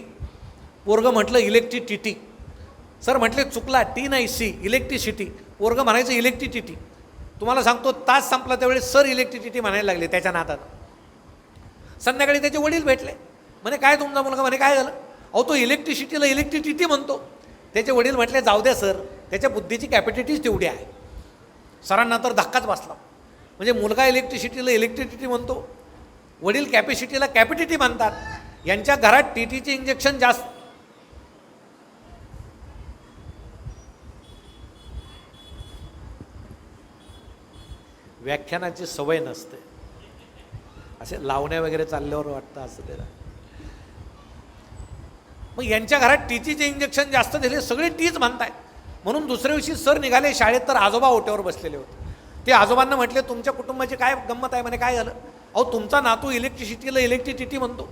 पोरगं म्हटलं इलेक्ट्रिसिटी. सर म्हटले, चुकला, टी नाही सी, इलेक्ट्रिसिटी. पोरगं म्हणायचं इलेक्ट्रिसिटी. तुम्हाला सांगतो, तास संपला त्यावेळेस सर इलेक्ट्रिसिटी म्हणायला लागले त्याच्या नादात. संध्याकाळी त्याचे वडील भेटले, म्हणे काय तुमचा मुलगा, म्हणे काय झालं, अहो तो इलेक्ट्रिसिटीला इलेक्ट्रिसिटी म्हणतो. त्याचे वडील म्हटले जाऊ द्या सर, त्याच्या बुद्धीची कॅपॅसिटीच तेवढी आहे. सरांना तर धक्काच बसला, म्हणजे मुलगा इलेक्ट्रिसिटीला इलेक्ट्रिसिटी म्हणतो, वडील कॅपॅसिटीला कॅपॅसिटी म्हणतात. यांच्या घरात टीटीचे इंजेक्शन जास्त. व्याख्यानाची सवय नसते, असे लावण्या वगैरे चालल्यावर वाटतं असं त्याला. मग यांच्या घरात टीटीचे इंजेक्शन जास्त दिले, सगळे टीच म्हणताय. म्हणून दुसऱ्या दिवशी सर निघाले शाळेत, तर आजोबा ओट्यावर बसलेले होते. ते आजोबांना म्हटले तुमच्या कुटुंबाची काय गंमत आहे, म्हणे काय झालं, अहो तुमचा नातू इलेक्ट्रिसिटीला इलेक्ट्रिसिटी म्हणतो,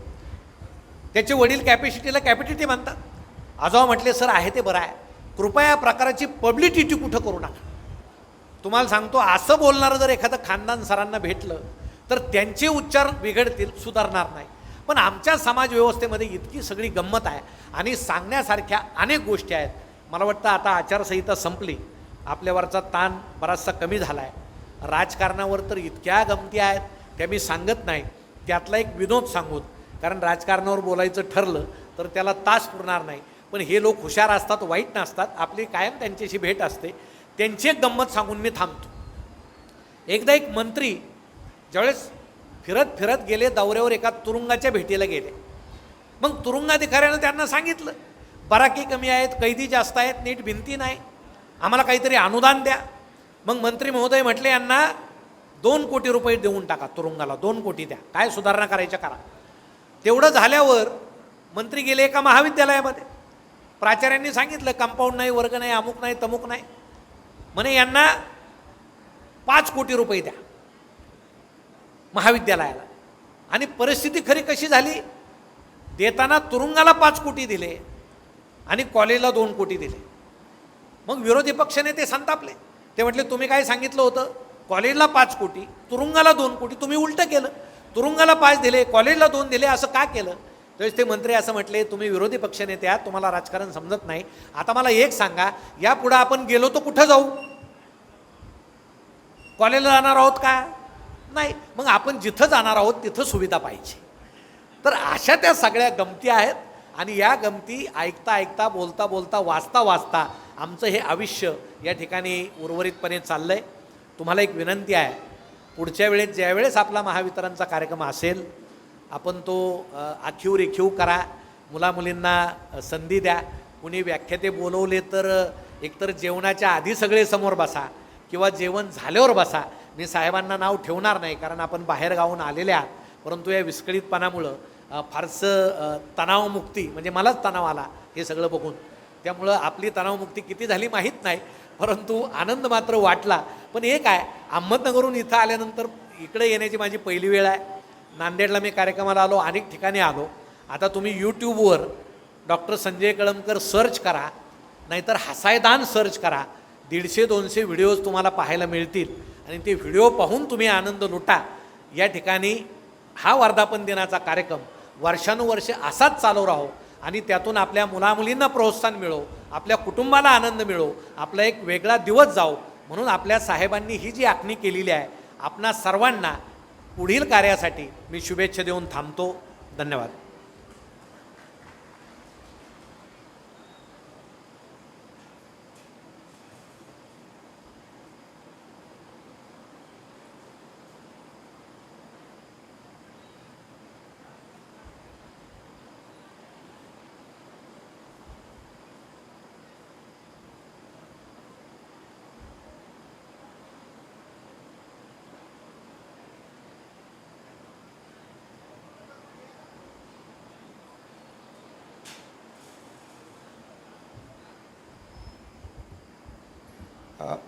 त्याचे वडील कॅपॅसिटीला कॅपॅसिटी म्हणतात. आजोबा म्हटले सर आहे ते बरं आहे, कृपया या प्रकाराची पब्लिसिटी कुठं करू नका. तुम्हाला सांगतो, असं बोलणारं जर एखादं खानदान सरांना भेटलं तर त्यांचे उच्चार बिघडतील, सुधारणार नाही. पण आमच्या समाज व्यवस्थेमध्ये इतकी सगळी गंमत आहे आणि सांगण्यासारख्या अनेक गोष्टी आहेत. मला वाटतं आता आचारसंहिता संपली, आपल्यावरचा ताण बराचसा कमी झाला आहे. राजकारणावर तर इतक्या गमती आहेत त्या मी सांगत नाही. त्यातला एक विनोद सांगून, कारण राजकारणावर बोलायचं ठरलं तर त्याला तास पुरणार नाही. पण हे लोक हुशार असतात, वाईट नसतात, आपली कायम त्यांच्याशी भेट असते. त्यांची एक गंमत सांगून मी थांबतो. एकदा एक मंत्री ज्यावेळेस फिरत फिरत गेले दौऱ्यावर, एका तुरुंगाच्या भेटीला गेले. मग तुरुंगाधिकाऱ्यानं त्यांना सांगितलं बराकी कमी आहेत, कैदी जास्त आहेत, नीट भिंती नाही, आम्हाला काहीतरी अनुदान द्या. मग मंत्री महोदय म्हटले यांना 2 कोटी रुपये देऊन टाका, तुरुंगाला 2 कोटी द्या, काय सुधारणा करायच्या करा. तेवढं झाल्यावर मंत्री गेले एका महाविद्यालयामध्ये. प्राचार्यांनी सांगितलं कंपाऊंड नाही, वर्ग नाही, अमुक नाही, तमुक नाही, म्हणे यांना 5 कोटी रुपये द्या महाविद्यालयाला. आणि परिस्थिती खरी कशी झाली, देताना तुरुंगाला 5 कोटी दिले आणि कॉलेजला 2 कोटी दिले. मग विरोधी पक्षाने ते संतापले. ते म्हटले तुम्ही काय सांगितलं होतं, कॉलेजला 5 कोटी, तुरुंगाला 2 कोटी, तुम्ही उलटं केलं, तुरुंगाला 5 दिले, कॉलेजला 2 दिले, असं का केलं. त्यावेळेस ते मंत्री असं म्हटले तुम्ही विरोधी पक्षनेते आहात, तुम्हाला राजकारण समजत नाही. आता मला एक सांगा, यापुढे आपण गेलो तर कुठं जाऊ, कॉलेजला जाणार आहोत का, नाही. मग आपण जिथं जाणार आहोत तिथं सुविधा पाहिजे. तर अशा त्या सगळ्या गमती आहेत. आणि या गमती ऐकता ऐकता, बोलता बोलता, वाचता वाचता आमचं हे आयुष्य या ठिकाणी उर्वरितपणे चाललं आहे. तुम्हाला एक विनंती आहे, पुढच्या वेळेस ज्यावेळेस आपला महावितरणचा कार्यक्रम असेल, आपण तो आखीव रेखीव करा, मुलामुलींना संधी द्या. कुणी व्याख्याते बोलवले तर एकतर जेवणाच्या आधी सगळे समोर बसा किंवा जेवण झाल्यावर बसा. मी साहेबांना नाव ठेवणार नाही, कारण आपण बाहेर गावून आलेले आहात. परंतु या विस्कळीतपणामुळं फारसं तणावमुक्ती, म्हणजे मलाच तणाव आला हे सगळं बघून, त्यामुळं आपली तणावमुक्ती किती झाली माहीत नाही, परंतु आनंद मात्र वाटला. पण एक आहे, अहमदनगरहून इथं आल्यानंतर इकडे येण्याची माझी पहिली वेळ आहे. नांदेडला मी कार्यक्रमाला आलो, अनेक ठिकाणी आलो. आता तुम्ही यूट्यूबवर डॉक्टर संजय कळमकर सर्च करा, नाहीतर हसायदान सर्च करा, 150-200 व्हिडिओज तुम्हाला पाहायला मिळतील. आणि ते व्हिडिओ पाहून तुम्ही आनंद लुटा. या ठिकाणी हा वर्धापन दिनाचा कार्यक्रम वर्षानुवर्षे असाच चालू राहो आणि त्यातून आपल्या मुलामुलींना प्रोत्साहन मिळो, आपल्या कुटुंबाला आनंद मिळो, आपला एक वेगळा दिवस जाओ. म्हणून आपल्या साहेबांनी ही जी आखणी केलेली आहे, आपणा सर्वांना पुढील कार्यासाठी मी शुभेच्छा देऊन थांबतो. धन्यवाद.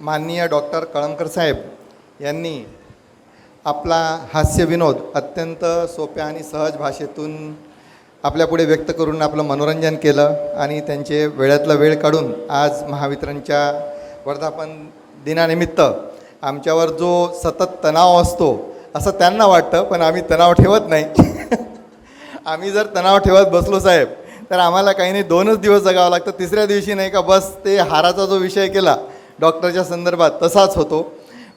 माननीय डॉक्टर कळमकर साहेब यांनी आपला हास्य विनोद अत्यंत सोप्या आणि सहज भाषेतून आपल्यापुढे व्यक्त करून आपलं मनोरंजन केलं. आणि त्यांचे वेळातला वेळ काढून आज महावितरणच्या वर्धापन दिनानिमित्त आमच्यावर जो सतत तणाव असतो असं त्यांना वाटतं, पण आम्ही तणाव ठेवत नाही. आम्ही जर तणाव ठेवत बसलो साहेब तर आम्हाला काही नाही 2च दिवस जगावं लागतं. तिसऱ्या दिवशी नाही का बस ते हाराचा जो विषय केला डॉक्टरच्या संदर्भात तसाच होतो.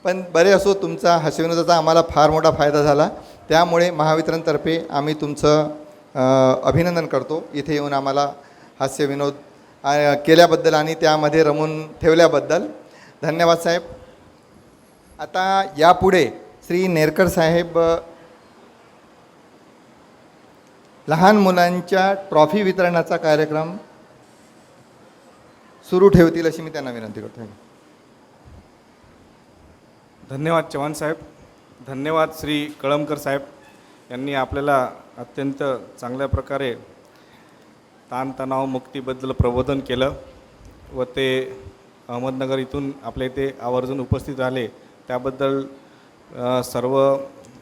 पण बरे असो, तुमचा हास्यविनोदाचा आम्हाला फार मोठा फायदा झाला. त्यामुळे महावितरणतर्फे आम्ही तुमचं अभिनंदन करतो. इथे येऊन आम्हाला हास्यविनोद केल्याबद्दल आणि त्यामध्ये रमून ठेवल्याबद्दल धन्यवाद साहेब. आता यापुढे श्री नेरकर साहेब लहान मुलांच्या ट्रॉफी वितरणाचा कार्यक्रम सुरू ठेवतील अशी मी त्यांना विनंती करतो. धन्यवाद चव्हाण साहेब. धन्यवाद श्री कळमकर साहेब यांनी आपल्याला अत्यंत चांगल्या प्रकारे ताणतणाव मुक्तीबद्दल प्रबोधन केलं व ते अहमदनगर इथून आपल्या इथे आवर्जून उपस्थित राहिले. त्याबद्दल सर्व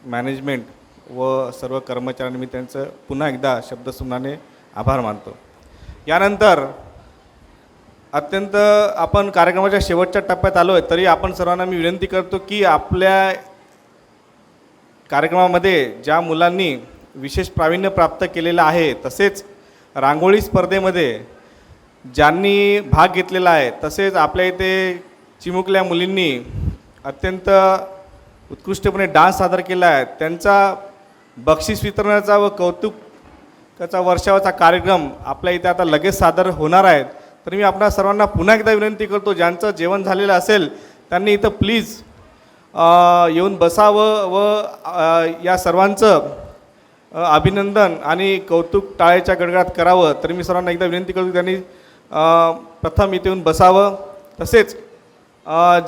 मॅनेजमेंट व सर्व कर्मचाऱ्यांनी मी त्यांचं पुन्हा एकदा शब्दसुमनाने आभार मानतो. यानंतर अत्यंत आपण कार्यक्रमाच्या शेवटच्या टप्प्यात आलो आहे, तरी आपण सर्वांना मी विनंती करतो की आपल्या कार्यक्रमामध्ये ज्या मुलांनी विशेष प्रावीण्य प्राप्त केलेलं आहे, तसेच रांगोळी स्पर्धेमध्ये ज्यांनी भाग घेतलेला आहे, तसेच आपल्या इथे चिमुकल्या मुलींनी अत्यंत उत्कृष्टपणे डान्स सादर केला आहे, त्यांचा बक्षीस वितरणाचा व कौतुकाचा वर्षावाचा कार्यक्रम आपल्या इथे आता लगेच सादर होणार आहे. तर मी आपणा सर्वांना पुन्हा एकदा विनंती करतो, ज्यांचं जेवण झालेलं असेल त्यांनी इथं प्लीज येऊन बसावं व या सर्वांचं अभिनंदन आणि कौतुक टाळ्याच्या गडगडाट करावं. तर मी सर्वांना एकदा विनंती करतो, त्यांनी प्रथम इथे येऊन बसावं. तसेच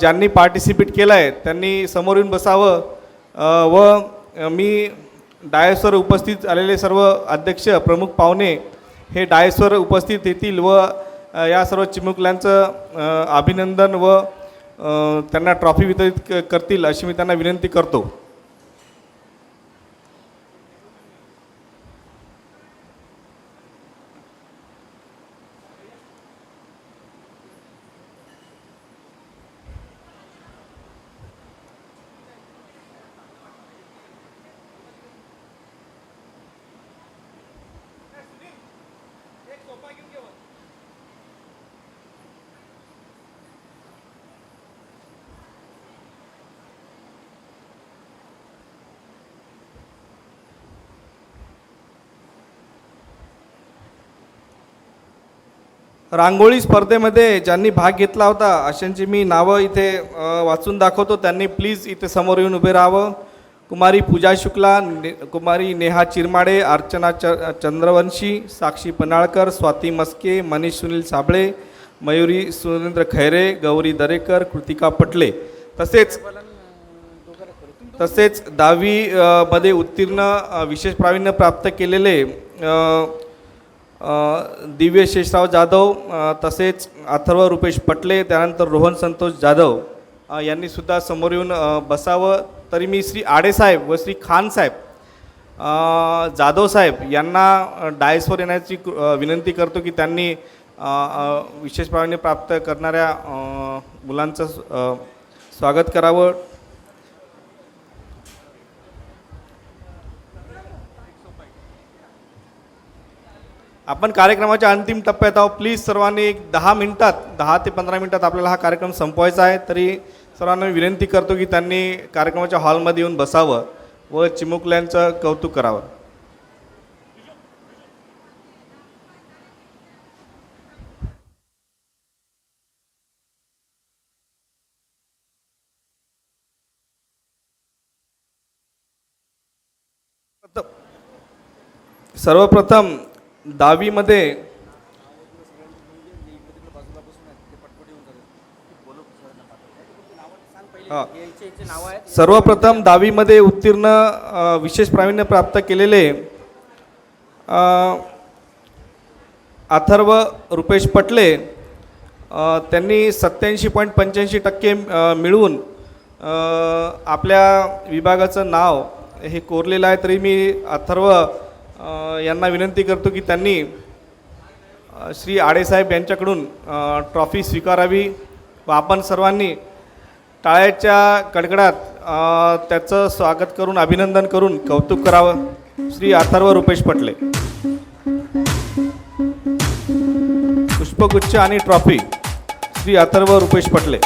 ज्यांनी पार्टिसिपेट केलं आहे त्यांनी समोर येऊन बसावं व मी डायसवर उपस्थित आलेले सर्व अध्यक्ष प्रमुख पाहुणे हे डायसवर उपस्थित येतील व या सर्व चिमुकल्यांचं अभिनंदन व त्यांना ट्रॉफी वितरित करतील अशी मी त्यांना विनंती करतो. रांगोळी स्पर्धेमध्ये ज्यांनी भाग घेतला होता अशांची मी नावं इथे वाचून दाखवतो. त्यांनी प्लीज इथे समोर येऊन उभे राहावं. कुमारी पूजा शुक्ला, कुमारी नेहा चिरमाडे, अर्चना चंद्रवंशी, साक्षी पनाळकर, स्वाती मस्के, मनीष सुनील साबळे, मयुरी सुरेंद्र खैरे, गौरी दरेकर, कृतिका पटले. तसेच 10वी मध्ये उत्तीर्ण विशेष प्रावीण्य प्राप्त केलेले दिव्य शेषराव जाधव, तसेच अथर्व रुपेश पटले, त्यानंतर रोहन संतोष जाधव यांनीसुद्धा समोर येऊन बसावं. तरी मी श्री आडेसाहेब व श्री खान साहेब, जाधव साहेब यांना डायसवर येण्याची विनंती करतो की त्यांनी विशेष प्रावीण्य प्राप्त करणाऱ्या मुलांचं स्वागत करावं. आपण कार्यक्रमाच्या अंतिम टप्प्यात आहोत. प्लीज सर्वांनी एक 10 ते 15 मिनिटात आपल्याला हा कार्यक्रम संपवायचा आहे. तरी सर्वांना विनंती करतो की त्यांनी कार्यक्रमाच्या हॉलमध्ये येऊन बसावं व चिमुकल्यांचं कौतुक करावं. सर्वप्रथम 10वी मध्ये उत्तीर्ण विशेष प्रावीण्य प्राप्त केलेले अथर्व रुपेश पटले, त्यांनी 87.85% मिळवून आपल्या विभागाचं नाव हे कोरलेलं आहे. तरी मी अथर्व यांना विनंती करतो की त्यांनी श्री आडेसाहेब यांच्याकडून ट्रॉफी स्वीकारावी व आपण सर्वांनी टाळ्याच्या कडकडात त्याचं स्वागत करून अभिनंदन करून कौतुक करावं. श्री अथर्व रुपेश पटले. पुष्पगुच्छ आणि ट्रॉफी श्री अथर्व रुपेश पटले.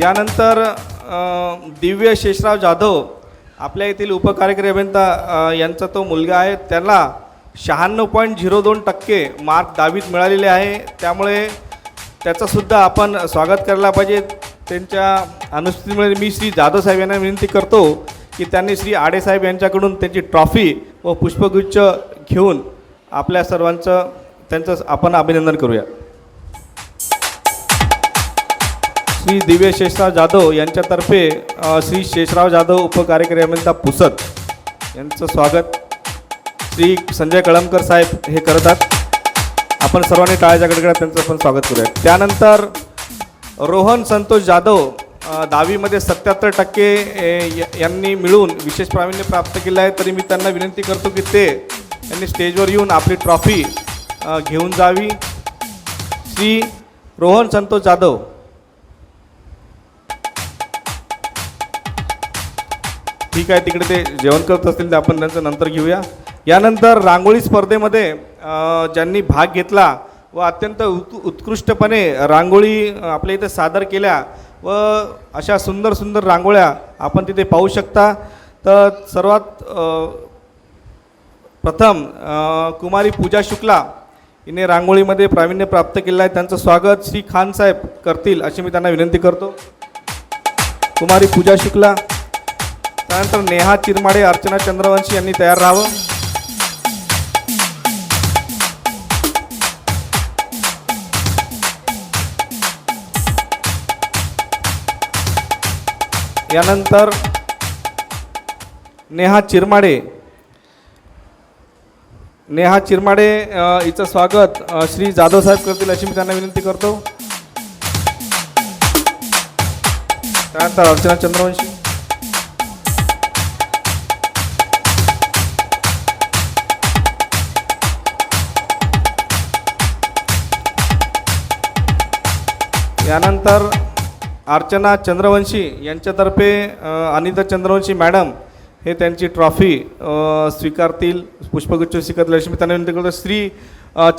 यानंतर दिव्य शेषराव जाधव आपल्या येथील उपकार्यकारी अभियंता यांचा तो मुलगा आहे. त्याला 96.02% मार्क 10वीत मिळालेले आहे. त्यामुळे त्याचंसुद्धा आपण स्वागत करायला पाहिजे. त्यांच्या अनुपस्थितीमुळे मी श्री जाधव साहेब यांना विनंती करतो की त्यांनी श्री आडे साहेब यांच्याकडून त्यांची ट्रॉफी व पुष्पगुच्छ घेऊन आपल्या सर्वांचं त्यांचं आपण अभिनंदन करूया. श्री दिव्य शेषराव जाधव यांच्यातर्फे श्री शेषराव जाधव उपकार्यकारी अभियंता पुसद यांचं स्वागत श्री संजय कळमकर साहेब हे करतात. आपण सर्वांनी टाळ्याच्या गडगडात त्यांचं पण स्वागत करूया. त्यानंतर रोहन संतोष जाधव 10वीमध्ये 77% यांनी मिळून विशेष प्रावीण्य प्राप्त केलं आहे. तरी मी त्यांना विनंती करतो की ते यांनी स्टेजवर येऊन आपली ट्रॉफी घेऊन जावी. श्री रोहन संतोष जाधव. ठीक आहे, तिकडे ते जेवण करत असतील तर आपण त्यांचं नंतर घेऊया. यानंतर रांगोळी स्पर्धेमध्ये ज्यांनी भाग घेतला व अत्यंत उत्कृष्टपणे रांगोळी आपल्या इथे सादर केल्या व अशा सुंदर सुंदर रांगोळ्या आपण तिथे पाहू शकता. तर सर्वात प्रथम कुमारी पूजा शुक्ला हिने रांगोळीमध्ये प्रावीण्य प्राप्त केलं आहे. त्यांचं स्वागत श्री खान साहेब करतील अशी मी त्यांना विनंती करतो. कुमारी पूजा शुक्ला. त्यानंतर नेहा चिरमाडे, अर्चना चंद्रवंशी यांनी तयार राहावं. यानंतर नेहा चिरमाडे हिचं स्वागत श्री जाधव साहेब करतील अशी मी त्यांना विनंती करतो. त्यानंतर अर्चना चंद्रवंशी. यानंतर अर्चना चंद्रवंशी यांच्यातर्फे अनिता चंद्रवंशी मॅडम हे त्यांची ट्रॉफी स्वीकारतील, पुष्पगुच्छ स्वीकारतील अशी मी त्यांना विनंती करतो. श्री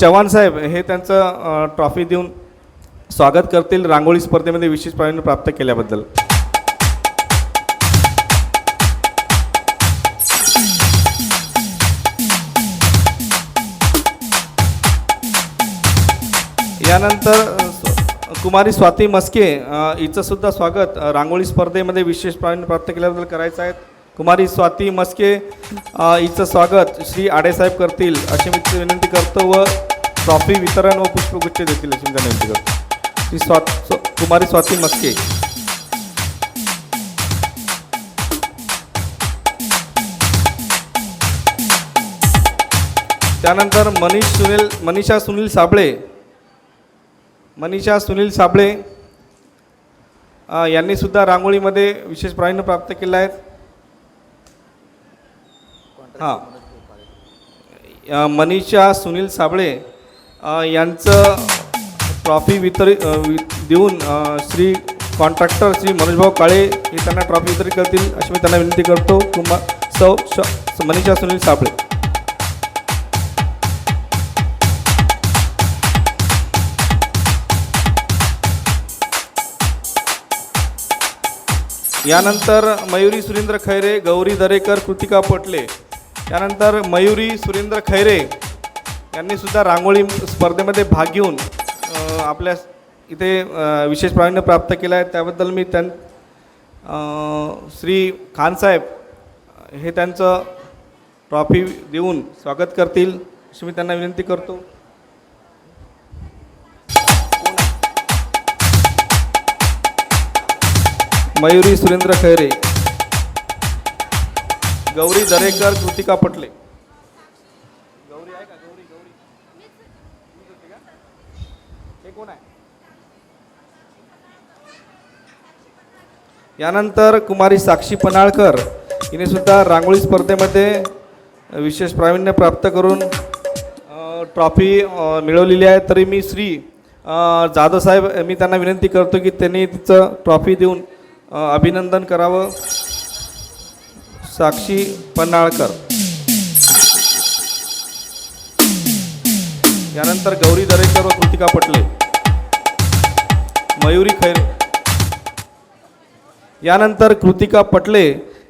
चव्हाण साहेब हे त्यांचं ट्रॉफी देऊन स्वागत करतील रांगोळी स्पर्धेमध्ये विशेष प्रावीण्य प्राप्त केल्याबद्दल. यानंतर कुमारी स्वाती मस्के हिचंसुद्धा स्वागत रांगोळी स्पर्धेमध्ये विशेष प्रावीण्य प्राप्त केल्याबद्दल करायचं आहे. कुमारी स्वाती मस्के हिचं स्वागत श्री आडेसाहेब करतील अशी मी विनंती करतो व ट्रॉफी वितरण व पुष्पगुच्छ देतील अशी मी विनंती करतो. श्री कुमारी स्वाती मस्के. त्यानंतर मनीषा सुनील साबळे यांनी सुद्धा रांगोळीमध्ये विशेष प्रावीण्य प्राप्त केलं आहे. मनीषा सुनील साबळे यांचं ट्रॉफी देऊन श्री कॉन्ट्रॅक्टर श्री मनोजभाऊ काळे हे त्यांना ट्रॉफी वितरित करतील अशी मी त्यांना विनंती करतो. मनीषा सुनील साबळे. यानंतर मयुरी सुरेंद्र खैरे, गौरी दरेकर, कृतिका पोटले. यानंतर मयुरी सुरेंद्र खैरे यांनी सुद्धा रांगोळी स्पर्धेमध्ये भाग घेऊन आपल्या इथे विशेष प्रावीण्य प्राप्त केलं आहे. त्याबद्दल मी श्री खानसाहेब हे त्यांचं ट्रॉफी देऊन स्वागत करतील अशी मी त्यांना विनंती करतो. मयुरी सुरेंद्र खैरे, गौरी दरेकर, कृतिका पटले. गौरी आहे का? गौरी हे कोण आहे? यानंतर कुमारी साक्षी पनाळकर हिने सुद्धा रांगोळी स्पर्धेमध्ये विशेष प्रावीण्य प्राप्त करून ट्रॉफी मिळवलेली आहे. तरी मी श्री जाधव साहेब मी त्यांना विनंती करतो की त्यांनी तिचं ट्रॉफी देऊन अभिनंदन करावं. साक्षी पन्हाळकर. यानंतर गौरी दरेकर व कृतिका पटले. मयुरी खैरे. यानंतर कृतिका पटले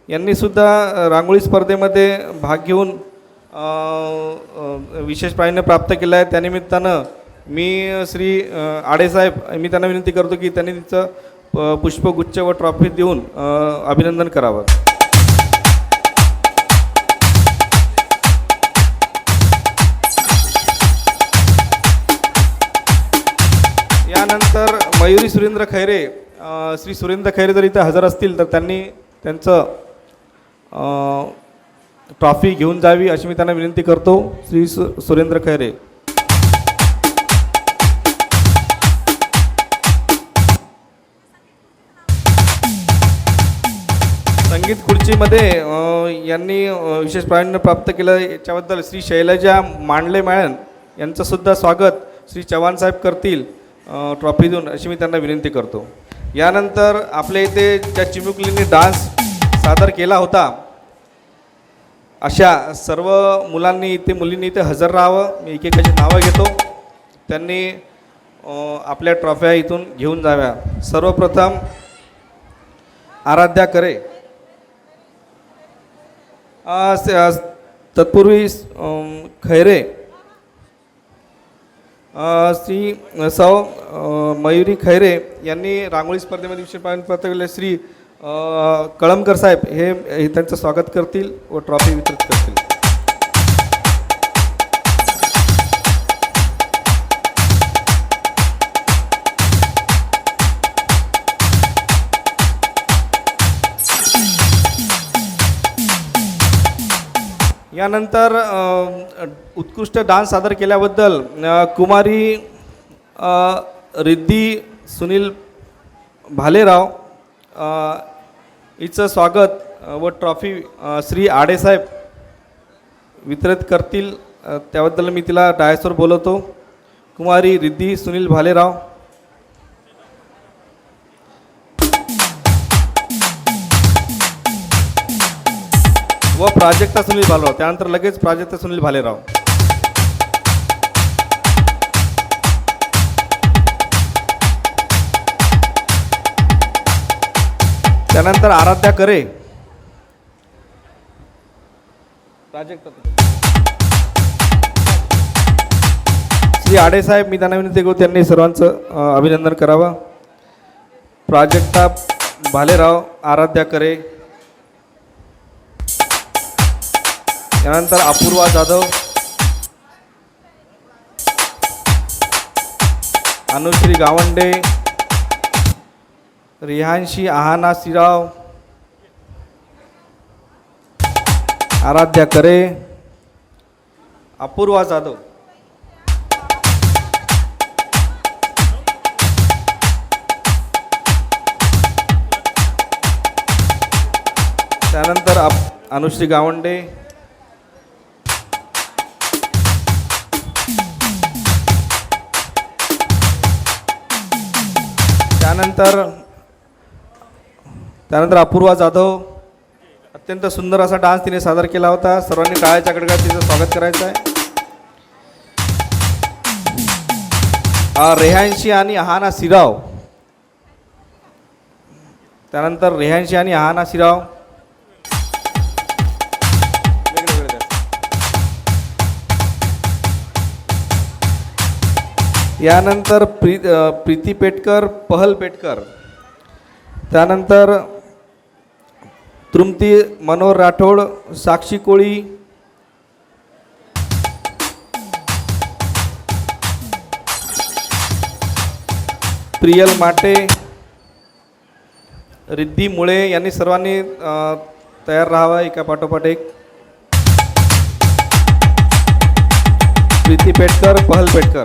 यांनी सुद्धा रांगोळी स्पर्धेमध्ये भाग घेऊन विशेष प्रावीण्य प्राप्त केलं आहे. त्यानिमित्तानं मी श्री आडेसाहेब मी त्यांना विनंती करतो की त्यांनी तिचं पुष्पगुच्छ व ट्रॉफी देऊन अभिनंदन करावं. यानंतर मयुरी सुरेंद्र खैरे श्री सुरेंद्र खैरे जर इथं हजर असतील तर त्यांनी त्यांचं ट्रॉफी घेऊन जावी अशी मी त्यांना विनंती करतो. श्री सुरेंद्र खैरे. संगीत खुर्चीमध्ये यांनी विशेष प्रावीण्य प्राप्त केलं याच्याबद्दल श्री शैलजा मांडले मॅळन यांचंसुद्धा स्वागत श्री चव्हाण साहेब करतील ट्रॉफी देऊन अशी मी त्यांना विनंती करतो. यानंतर आपल्या इथे ज्या चिमुकलींनी डान्स सादर केला होता अशा सर्व मुलांनी इथे मुलींनी इथे हजर राहावं. मी एकेकाची नावं घेतो. त्यांनी आपल्या ट्रॉफ्या इथून घेऊन जाव्या. सर्वप्रथम आराध्या करे. तत्पूर्वी खैरे श्री सौ मयुरी खैरे यांनी रांगोळी स्पर्धेमध्ये विशेष प्रावीण्य प्राप्त केले श्री कळमकर साहेब हे त्यांचं स्वागत करतील व ट्रॉफी वितरित करतील. यानंतर उत्कृष्ट डान्स सादर केल्याबद्दल कुमारी रिद्धी सुनील भालेराव हिचं स्वागत व ट्रॉफी श्री आडेसाहेब वितरित करतील. त्याबद्दल मी तिला डायसवर बोलवतो. कुमारी रिद्धी सुनील भालेराव. व प्राजक्ता सुनील भालेराव. त्यानंतर लगेच प्राजक्ता सुनील भालेराव. त्यानंतर आराध्या करे. प्राजक्ता श्री आडेसाहेब मी त्यांना विनंती करतो त्यांनी सर्वांचं अभिनंदन करावं. प्राजक्ता भालेराव, आराध्या करे. त्यानंतर अपूर्वा जाधव, अनुश्री गावंडे, रिहांशी आहाना सिराव, आराध्या करे, अपूर्वा जाधव. त्यानंतर अनुश्री गावंडे, त्यानंतर अपूर्वा जाधव. अत्यंत सुंदर असा डान्स तिने सादर केला होता. सर्वांनी टाळ्याच्या गडगडात तिचं स्वागत करायचं आहे. रेहांशी आणि आहाना सिराव. त्यानंतर रेहांशी आणि आहाना सिराव. यानंतर प्रीती पेटकर, पहल पेटकर. त्यानंतर तृप्ती मनोहर राठोड, साक्षी कोळी. प्रियल माटे, रिद्धी मुळे यांनी सर्वांनी तयार राहावं एका पाठोपाठ एक. प्रीती पेटकर, पहल पेटकर.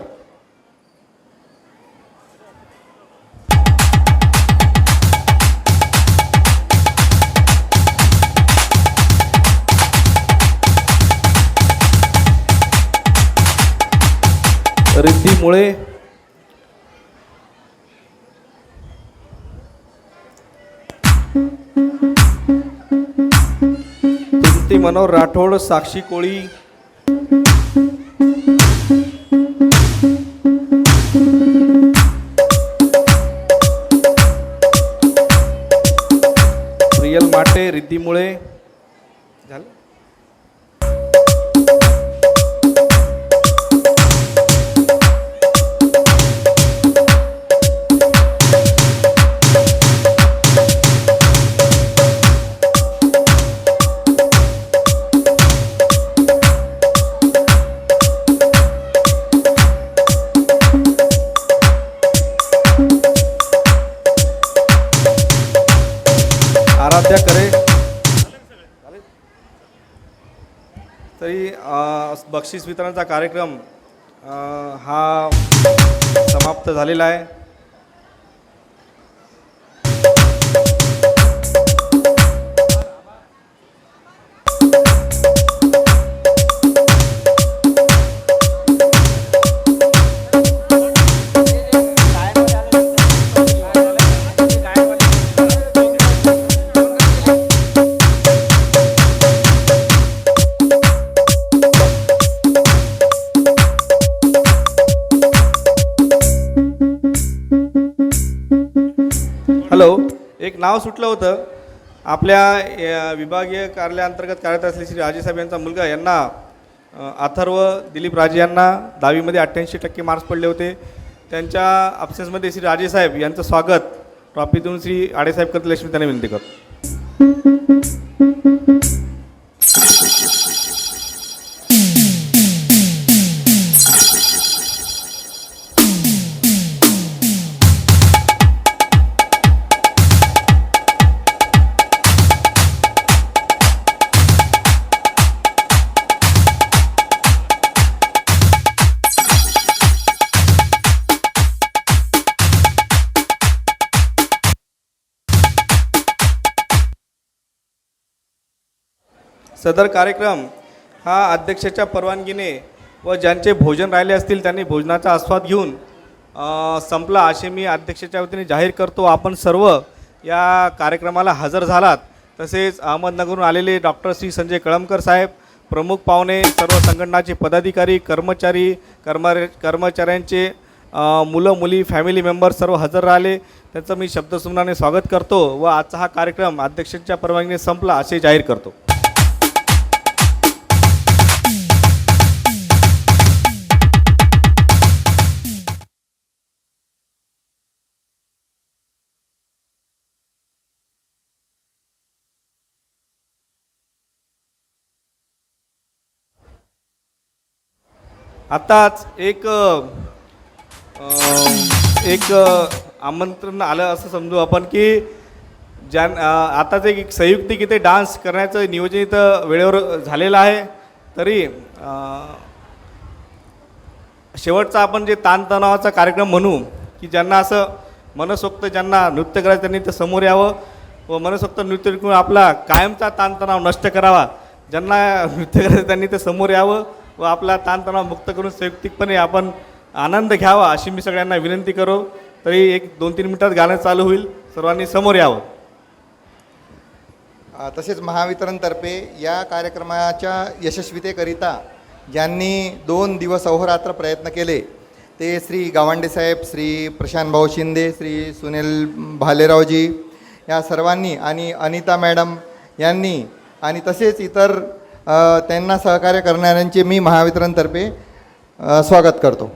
रिद्धी मुळे, तृप्ती मनोहर राठोड, साक्षी कोळी. झालं. आराध्या करे तरी बक्षीस वितरणाचा कार्यक्रम हा समाप्त झालेला आहे. हॅलो, एक नाव सुटलं होतं आपल्या विभागीय कार्यालयाअंतर्गत कार्यरत असलेले श्री राजेसाहेब यांचा मुलगा यांना अथर्व दिलीप राजे यांना 10वीमध्ये 88% मार्क्स पडले होते. त्यांच्या अब्सेन्समध्ये श्री राजेसाहेब यांचं स्वागत ट्रॉफी देऊन श्री आडेसाहेब करतील अशी मी त्यांना विनंती करतो. सदर कार्यक्रम हा अध्यक्षाच्या परवानगीने व ज्यांचे भोजन राहिले असतील त्यांनी भोजनाचा आस्वाद घेऊन संपला असे मी अध्यक्षाच्या वतीने जाहीर करतो. आपण सर्व या कार्यक्रमाला हजर झालात. तसेच अहमदनगरहून आलेले डॉक्टर श्री संजय कळमकर साहेब, प्रमुख पाहुणे, सर्व संघटनाचे पदाधिकारी, कर्मचाऱ्यांचे मुलं मुली, फॅमिली मेंबर सर्व हजर राहिले. त्यांचं मी शब्दसुमनाने स्वागत करतो व आजचा हा कार्यक्रम अध्यक्षाच्या परवानगीने संपला असे जाहीर करतो. आत्ताच एक आमंत्रण आलं असं समजू आपण की आताच एक संयुक्तिक इथे डान्स करण्याचं नियोजन इथं वेळेवर झालेलं आहे. तरी शेवटचा आपण जे ताणतणावाचा कार्यक्रम म्हणू की ज्यांना असं मनसोक्त ज्यांना नृत्य करायचं त्यांनी तर समोर यावं व मनसोक्त नृत्य करून आपला कायमचा ताणतणाव नष्ट करावा. ज्यांना नृत्य करायचं त्यांनी तर समोर यावं व आपला ताणतणाव मुक्त करून संयुक्तिकपणे आपण आनंद घ्यावा अशी मी सगळ्यांना विनंती करू. तरी 1-2-3 मिनिटात गाणं चालू होईल, सर्वांनी समोर यावं. तसेच महावितरणतर्फे या कार्यक्रमाच्या यशस्वीतेकरिता ज्यांनी 2 दिवस अहोरात्र प्रयत्न केले ते श्री गावंडे साहेब, श्री प्रशांत भाऊ शिंदे, श्री सुनील भालेरावजी या सर्वांनी आणि अनिता मॅडम यांनी आणि तसेच इतर त्यांना सहकार्य करणाऱ्यांचे मी महावितरणतर्फे स्वागत करतो.